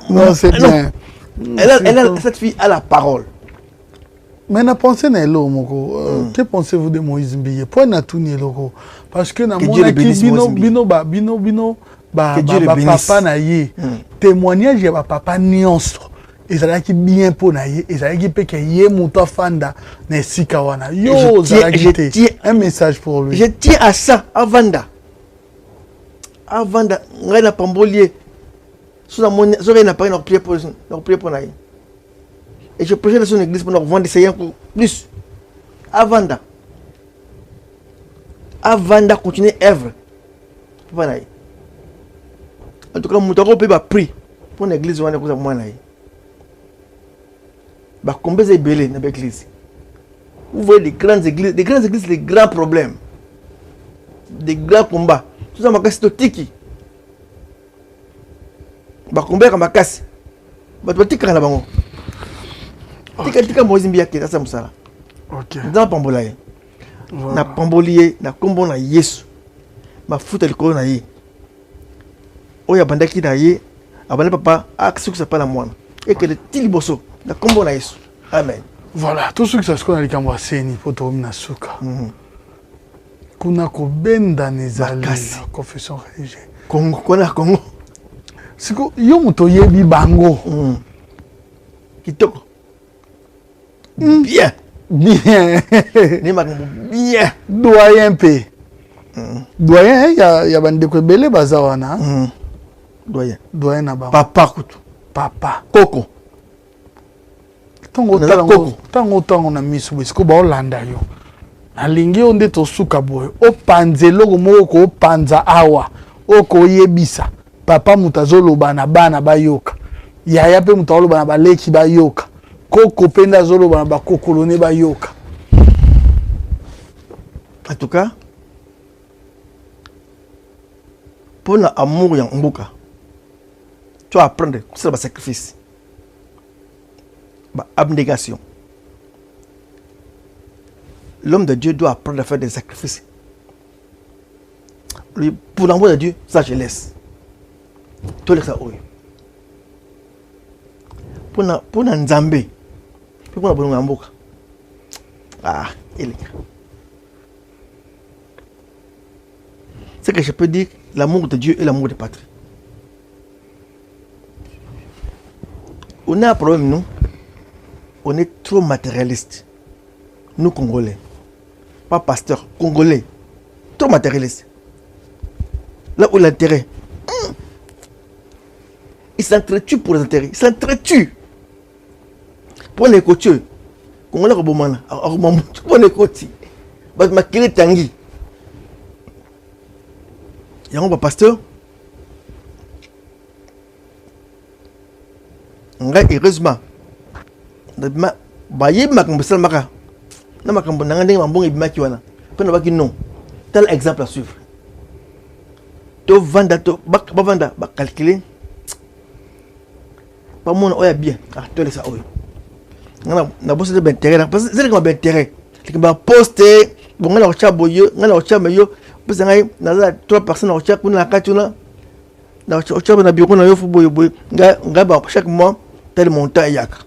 Non, c'est bien. Cette fille a la parole. Mais na pensé na elo moko. Que pensez-vous de Moïse Mbiye? Pourquoi na tout ni loko? Parce que na mona ki bino papa na ye. Témoignage ya papa nyonso. Ezalaki bien pour na ye, ezalaki pe ke ye muto fanda na sika wana. Yo zalaki un message pour lui. Je tiens à ça, à Vanda. À Vanda, ngai na pambolier. Sur na pas na prier pour na ye. Et je prêche dans son église pour nous vendre des encore plus. À Vanda. À Vanda continuer œuvre. Pour na ye. En tout cas, muto ko pe ba prier pour l'église wana ko za mwana ye. Combien de belé dans l'église? Vous voyez les grandes églises, les grands problèmes, des grands combats. Tout ça, c'est tout tiki. Combien de casse? Tika na bango. Tika Moïse Mbiya qui est ça musala. Ok. Dans pambolaye. Na pambolier, na kombo na Yesu. Ma futa likolo na ye. Oya bandaki na ye, abana papa, aksu ça pas la moine. Et que le tiliboso. Amen. Voilà, tout ce que ça se connaît comme Seni pour terminer suka. Kuna ko benda nezali la confession religieuse. Congo. Siko yo muto yebi bango. Kitoko. Bien. Bien. Bien. Doyen pe. Doyen ya bande ko belé bazawana. Doyen na ba. Papa kutu. Papa. Koko. Tango na miso besiko ba olanda yo nalingi yo nde tosuka boye opanzela moko opanza awa oko yebisa papa mutu azoloba na bana bayoka yaya pe mutu azoloba na baleki bayoka koko pe nde azoloba na bakokolo ne bayoka. En tout cas pour l'amour ya mboka tu vas apprendre c'est le sacrifice. Abnégation. L'homme de Dieu doit apprendre à faire des sacrifices. Pour l'amour de Dieu, ça je laisse. Tout le ça, oui. Pour Nzambe, pour la bonne ah, il est. C'est que je peux dire l'amour de Dieu et l'amour de patrie. On a un problème, non? On est trop matérialiste. Nous, Congolais. Pas pasteurs, Congolais. Trop matérialiste. Là où l'intérêt. Ils s'entretuent pour les intérêts. Ils s'entretuent. Pour les côtiers. Congolais, pour les côtiers. Parce que ma kéré tangi. Il y a un pasteur. Heureusement. Baye makambo sala maka na makambo nanga ndenge mambongo ebimaki wana pe na baki non tel exemple à suivre to vanda to bavanda ba calculer pas mon oya bien to le ça oyo na bosse de intérêt parce que c'est comme intérêt que ba poster bon ngala ocha boyo ngala ocha meyo parce que na trois personnes ocha kuna katuna na ocha na bureau na yo fu boyo boyo nga ba chaque mois tel montant yaka.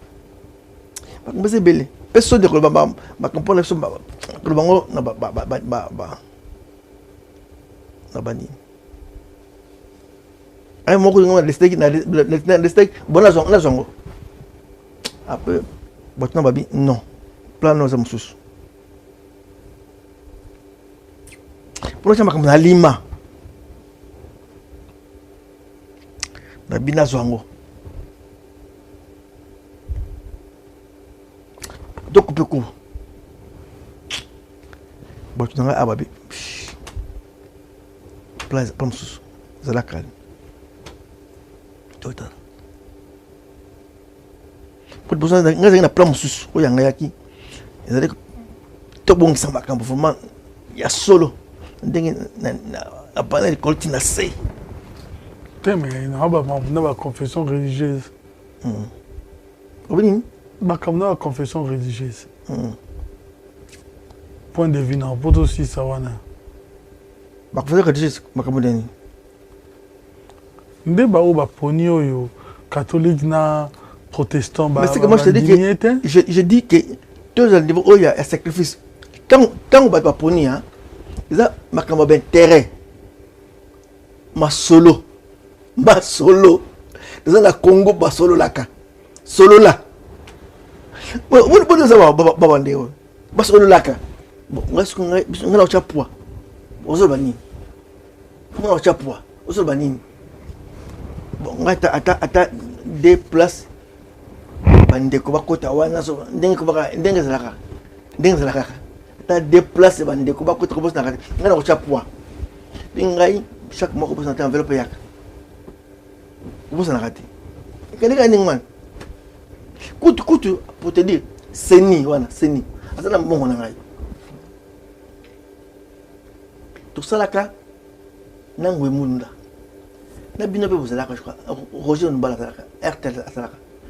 C'est belé. personne de ba comprendre so ba bango na ba na bani ay mo ko ngoma le steak bona zongo après botna babi non plan no za mususu pour chama comme na lima na bina zongo donc couper court botna ababi plan mususu za la calme total pour besoin de plan mususu o yanga yaki ezali to bongisa makambo vraiment ya solo ndenge na panel kolti na se mais na ba confession religieuse obini makambo na confession religieuse point de vue na poto si sawana ba confession religieuse makambo deni nde ba o ba poni oyo catholique na protestant ba. Mais c'est que moi je te dis que je dis que tous les niveaux où il y a un sacrifice quand on va pas poni hein ça makambo d'intérêt ma solo dans la Congo ba solo laka solo là bon ça va ndeo ba solo laka bon ngasko ngala chapwa ozo bani ngala chapwa ozo bani bon ata des places bandeko bakota wana so ndenge zalaka ata des places bandeko bakota ko bosa ngala ko chapwa ngai chaque mois ko bosa ta enveloppe yak bosa na kati keleka ningman kutu pour te dire seni azana mbongo na ngai tout ça là nangwe munda na bino pe vous allez je crois Roger Nubala RTL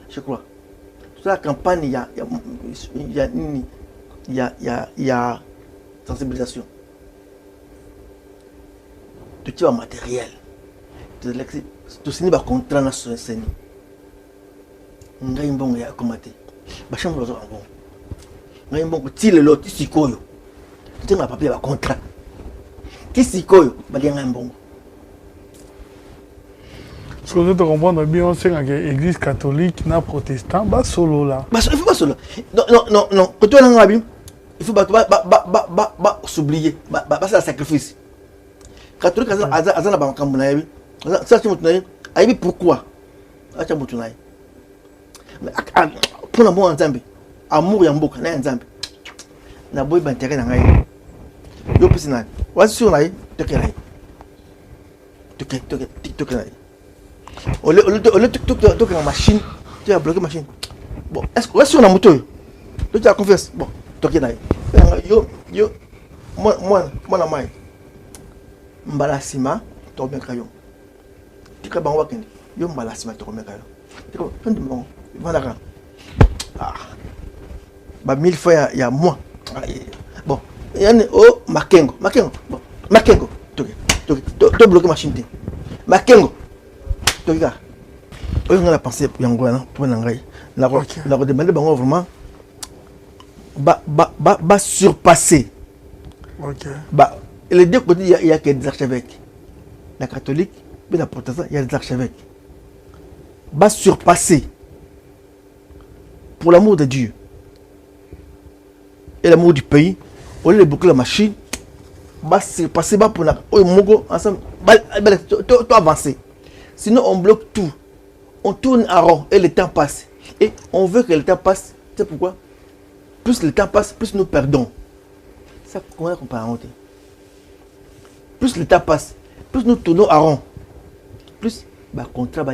je crois toute la campagne il y a sensibilisation tout type de matériel tout ce n'est pas contrat na seni ngai mbongo ya komate ba chambre zo ngo ngai mbongo tile lo tisikoyo tenga papier ba contrat tisikoyo ba ngai mbongo. Ce que je te comprends bien, c'est que l'église catholique, na protestant, bah solo là. Bah il faut pas solo. Non. Quand tu es dans la Bible, il faut pas s'oublier. Bah c'est un sacrifice. Catholique, azana ba makambo na yebi. Ça tu mutu na yebi. Ayebi pourquoi? Acha mutu na yebi. Mais pour l'amour en Zambie, amour ya mboka na Zambie. Na boy ba intérêt na ngai. Yo pisina. Wasi sur na yebi, tokela yebi. Toke na yebi. Au lieu de la machine, tu as bloqué la machine. Bon, est-ce que on a moto? Tu as confiance? Bon, toi qui es là. Yo, moi, la maille. Mbalasima, tu as bien crayon. Tu as bien wakende. Yo, mbalasima, tu as bien crayon. Tu as bien bon. Voilà. Ah. Bah, 1000 fois, il y a moi. Bon, il y a oh, Makengo. Bon, Makengo. Tu as bloqué la machine. Makengo. Toka oyo ngala penser yango na pour ngai la demander bango vraiment ba surpasser. OK. Bah les deux côtés il y a que des archevêques. La catholique et la protestante, il y a des archevêques. Ba surpasser pour l'amour de Dieu et l'amour du pays, au lieu de boucler la machine, ba surpasser ba pour na oyo mogo ensemble to avancer. Sinon, on bloque tout. On tourne à rond et le temps passe. Et on veut que le temps passe. C'est pourquoi plus le temps passe, plus nous perdons. Ça, comment on peut arrêter? Plus le temps passe, plus nous tournons à rond. Plus, contrat,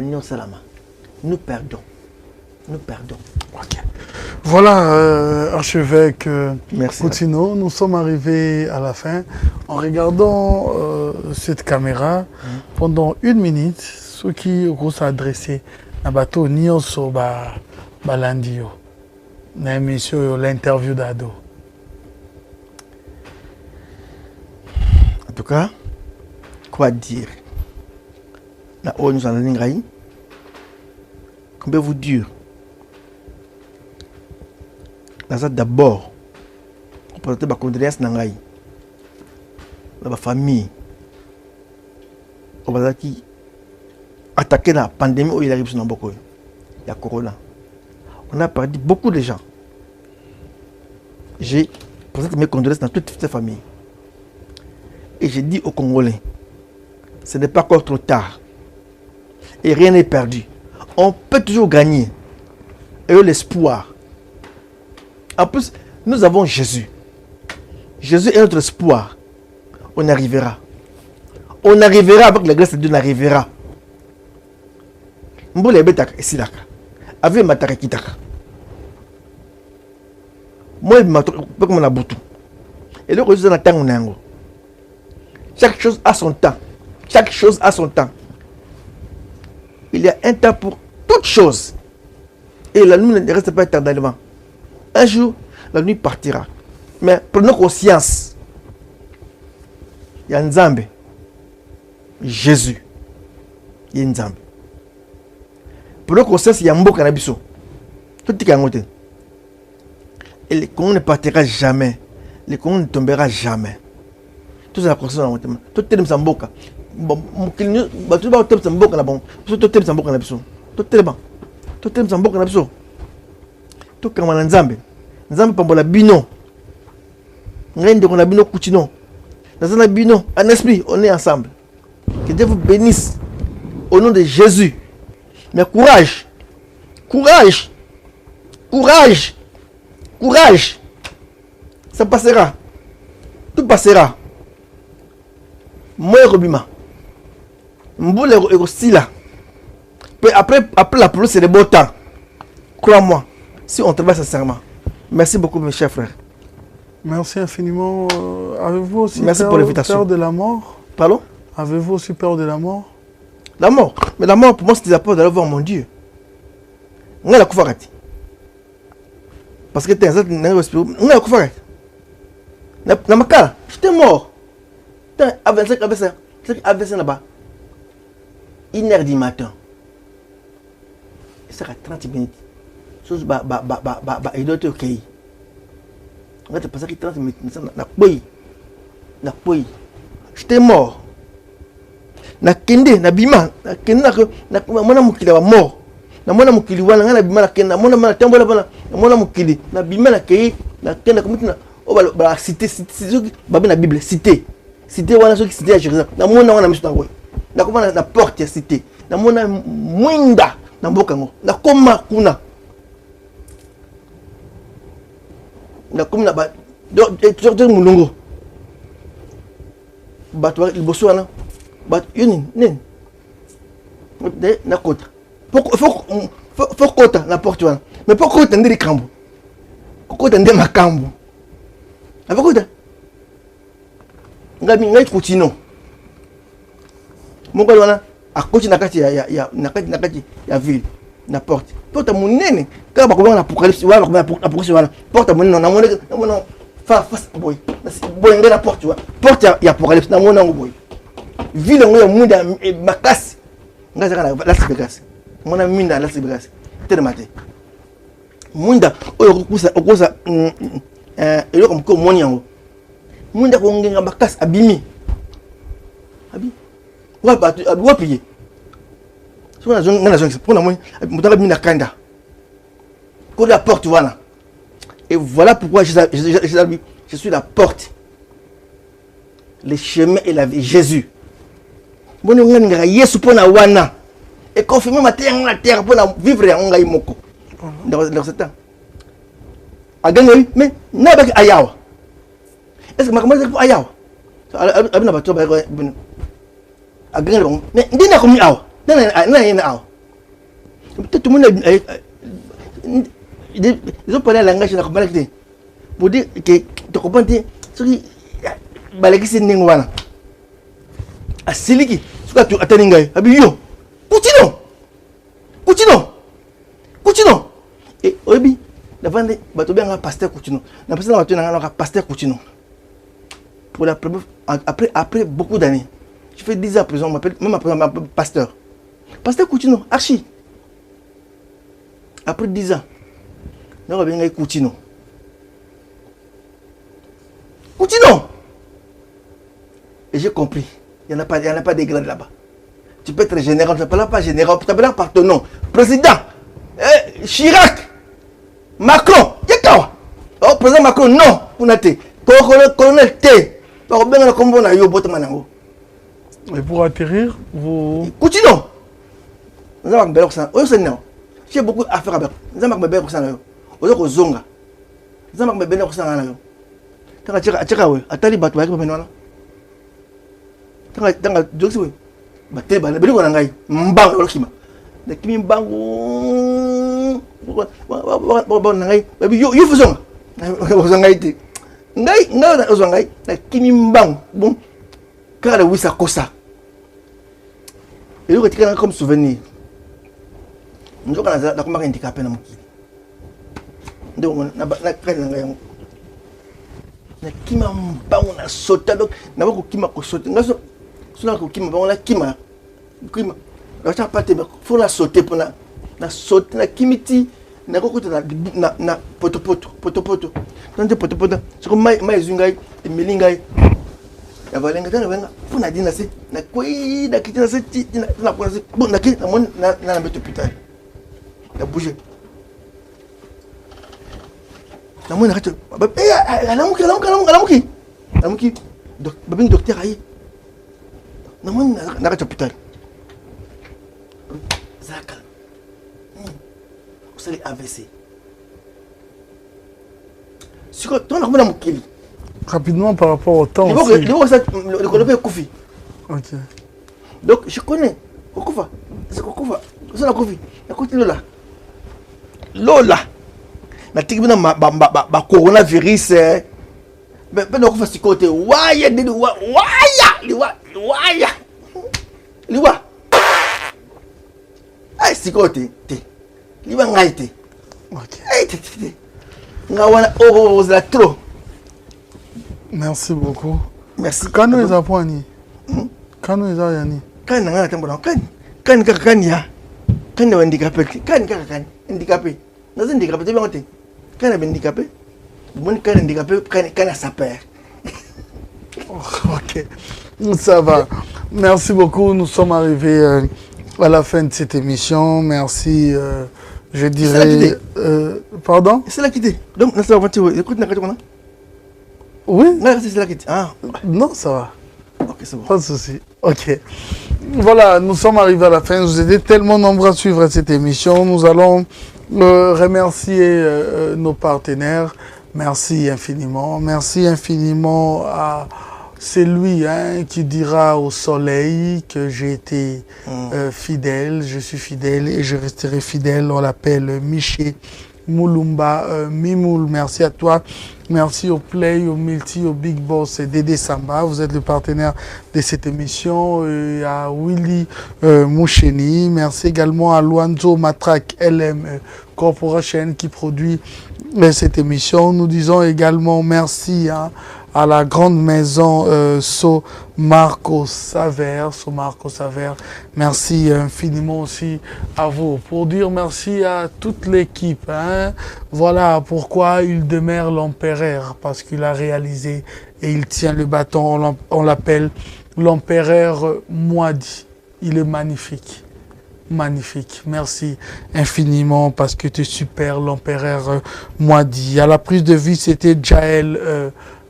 nous perdons. Okay. Voilà, archevêque Coutinho, nous sommes arrivés à la fin. En regardant cette caméra, pendant 1 minute, ceux qui vont s'adresser à bateau Nyonso Balandio, dans l'émission l'interview d'Ado. En tout cas, quoi dire? Là où nous en allons, combien vous dire? d'abord présenter ma condoléance na ngai na ba famille on qui attaqué la pandémie où il arrive sur Namboko il y a corona. On a perdu beaucoup de gens. J'ai présenté mes condoléances dans toute cette famille. Et j'ai dit aux Congolais, ce n'est pas encore trop tard. Et rien n'est perdu. On peut toujours gagner. Et l'espoir. En plus, nous avons Jésus. Jésus est notre espoir. On arrivera. On arrivera avec la grâce de Dieu, on arrivera. Mbole betaka esilaka. Avec mataka kitaka. Moi, je suis comme un boutou. Et le résultat est dans le temps. Chaque chose a son temps. Chaque chose a son temps. Il y a un temps pour toute chose. Et la nuit ne reste pas éternellement. Un jour, la nuit partira. Mais prenons conscience. Il y a Nzambe. Jésus. Il y a Nzambe. Prenons conscience, il y a Mboka Nabiso. Tout est en et le Congo ne partira jamais. Le Congo ne tombera jamais. Tout ça, la conscience dans mon thème. Tout est dans Mboka. Tout est dans Mboka. Tout est dans Mboka. Tout est dans tout est dans Mboka. Tout comme en Nzambe. Nzambe pambola bino. Ngende qu'on a bino kuchino. Dans un bino, en esprit, on est ensemble. Que Dieu vous bénisse. Au nom de Jésus. Mais courage. Courage. Courage. Courage. Ça passera. Tout passera. Moi, Robima. Mboule est aussi là. Après la pluie, c'est le beau temps. Crois-moi. Si on travaille sincèrement. Merci beaucoup, mes chers frères. Merci infiniment. Avez-vous aussi Merci pour l'invitation. peur de la mort? Pardon? Avez-vous aussi peur de la mort? La mort. Mais la mort, pour moi, c'est la peur d'aller voir mon Dieu. On a la koufarati. Parce que tu es on a la koufarati. J'étais mort. Avec ça là-bas. 1h du matin. Ça a 30 minutes. Chose il doit être ok. On va te passer 30 minutes. Na boy. J'étais mort. Na kende na bima na kende na mona mukili wa mort na mona mukili wana na bima na kende na mona tambola bana na mona mukili na bima na kei na kende komitina o ba cité babi na Bible cité wana soki cité ya Jérusalem na mona wana misu tango na koma na porte ya cité na mona mwinda na mboka ngo na koma kuna na koma ba do mulungu batwa liboso wana but une nen de na kota faut kota na porte wana mais pour kota ndiri kambo kota ndema makambo avec kota ngai kuchino mongo wana akochi na kati ya nakati ya ville na porte munene kama bakobanga na apocalypse wana na apocalypse wana porte munene na mona face boy ngai na porte wana porte ya apocalypse na mona ngo boy ville ngoya munda makasi ngaza kana Las Vegas mona minda Las Vegas tena mate munda oyo okusa eloko mko moni yango munda ko ngenga makasi abimi wapi so na zone pour na moi mutanga bimi na kanda ko la porte voilà et voilà pourquoi je suis la porte, le chemin et la vie, Jésus. Bon, on a Yesu pour na wana et confirmer ma terre pour vivre en ngai moko dans ce temps. Agangoi mais na ba ayawa. Est-ce que ma comment pour ayawa? Abina ba to ba bon. Agangoi mais ndina komi awa. Na awa. Tout le monde ils ont parlé langage na komala kite. Pour dire que tu comprends ce qui balekisi ningo wana. Asiliki suka tu ataningai abi yo Coutinho et obi la vendre bato bien pasteur Coutinho na pasteur bato na pasteur Coutinho pour la première après beaucoup d'années je fais 10 ans à prison m'appelle pasteur Coutinho archi après 10 ans na bien Coutinho j'ai compris. Il n'y en a pas des grades là-bas. Tu peux être général, tu n'appelles pas général, tu t'appelles par ton nom. Président, Chirac, Macron, Yakawa. Oh, président Macron, non, on a été. Colonel T. Et pour atterrir, vous... Continuons. J'ai beaucoup à faire avec. Nous avons beaucoup à faire. Nous avons zonga. Nous avons beaucoup à faire. Nous avons comme souvenir. Nous avons handicapé na mukili. Donc na kima mbangu na sota donc na ko kima ko sauter. Ngaso sona ko kima bangu na kima. Kima. La cha pate faut la sauter pour na sauter na kimiti na ko na poto. Dans poto. C'est comme mai zungai et melingai. Ya valenga tana venga pour na dina se na koi na kitina se na ko se bon na ki na meto hôpital. Il a bougé. La moine arrête. La mouki. Docteur aïe. La moine arrête hôpital. Zakal. Vous savez AVC. Si tu as un mouki. Rapidement par rapport au temps. Le colloque est Koufi. Ok. Donc je connais. Koufa. C'est Koufa. C'est la Koufi. La Koufi là. Lola na tikibina ba coronavirus ben on fait ce côté waya liwa ay ce côté liwa ngaite OK. Ay ngawana la trop. Merci beaucoup. Merci. Quand nous apprendre quand nous yani kan ngana tambona kan ya kan handicapé kan handicapé. Dans un handicapé, tu vas quand on est handicapé, bon, quand on est handicapé, quand on s'appelle. Ok, ça va. Merci beaucoup. Nous sommes arrivés à la fin de cette émission. Merci, je dirais... pardon? C'est la quittée. Donc, écoute, oui? C'est la quittée. Ah. Non, ça va. Ok, c'est bon. Pas de souci. Ok. Voilà, nous sommes arrivés à la fin. Vous étiez tellement nombreux à suivre cette émission. Nous allons remercier nos partenaires. Merci infiniment. Merci infiniment à celui qui dira au soleil que j'ai été fidèle. Je suis fidèle et je resterai fidèle. On l'appelle Miché Moulumba Mimoul. Merci à toi. Merci au Play, au Multi, au Big Boss et Dédé Samba. Vous êtes le partenaire de cette émission. Et à Willy Moucheni. Merci également à Luanzo Matrak LM Corporation qui produit cette émission. Nous disons également merci à la grande maison Marco Saver. Merci infiniment aussi à vous. Pour dire merci à toute l'équipe. Voilà pourquoi il demeure l'empereur, parce qu'il a réalisé et il tient le bâton. On l'appelle l'empereur Moadi. Il est magnifique. Magnifique. Merci infiniment parce que tu es super, l'empereur Moadi. À la prise de vue, c'était Jaël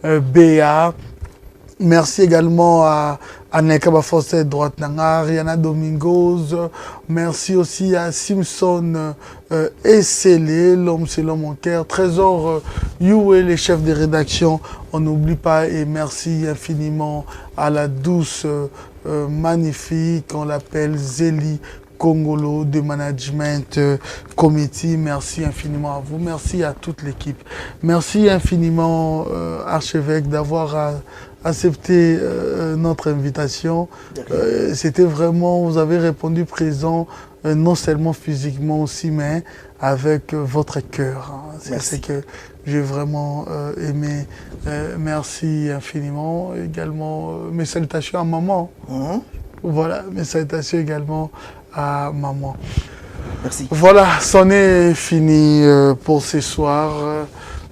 Béa. Merci également à Nekaba Fossé, droite Nanga, Rihanna Domingos. Merci aussi à Simpson Essélé, l'homme c'est l'homme en cœur. Trésor Youé, les chefs de rédaction, on n'oublie pas. Et merci infiniment à la douce, magnifique, on l'appelle Zélie Congolo de Management Committee. Merci infiniment à vous. Merci à toute l'équipe. Merci infiniment, archevêque, d'avoir accepté notre invitation. C'était vraiment, vous avez répondu présent, non seulement physiquement aussi, mais avec votre cœur. C'est ce que j'ai vraiment aimé. Merci infiniment. Également, mes salutations à maman. Voilà, mes salutations également à maman. Merci. Voilà, c'en est fini pour ce soir.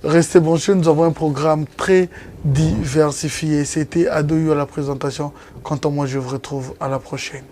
Restez branchés, nous avons un programme très diversifié. C'était Adoyo à la présentation. Quant à moi, je vous retrouve à la prochaine.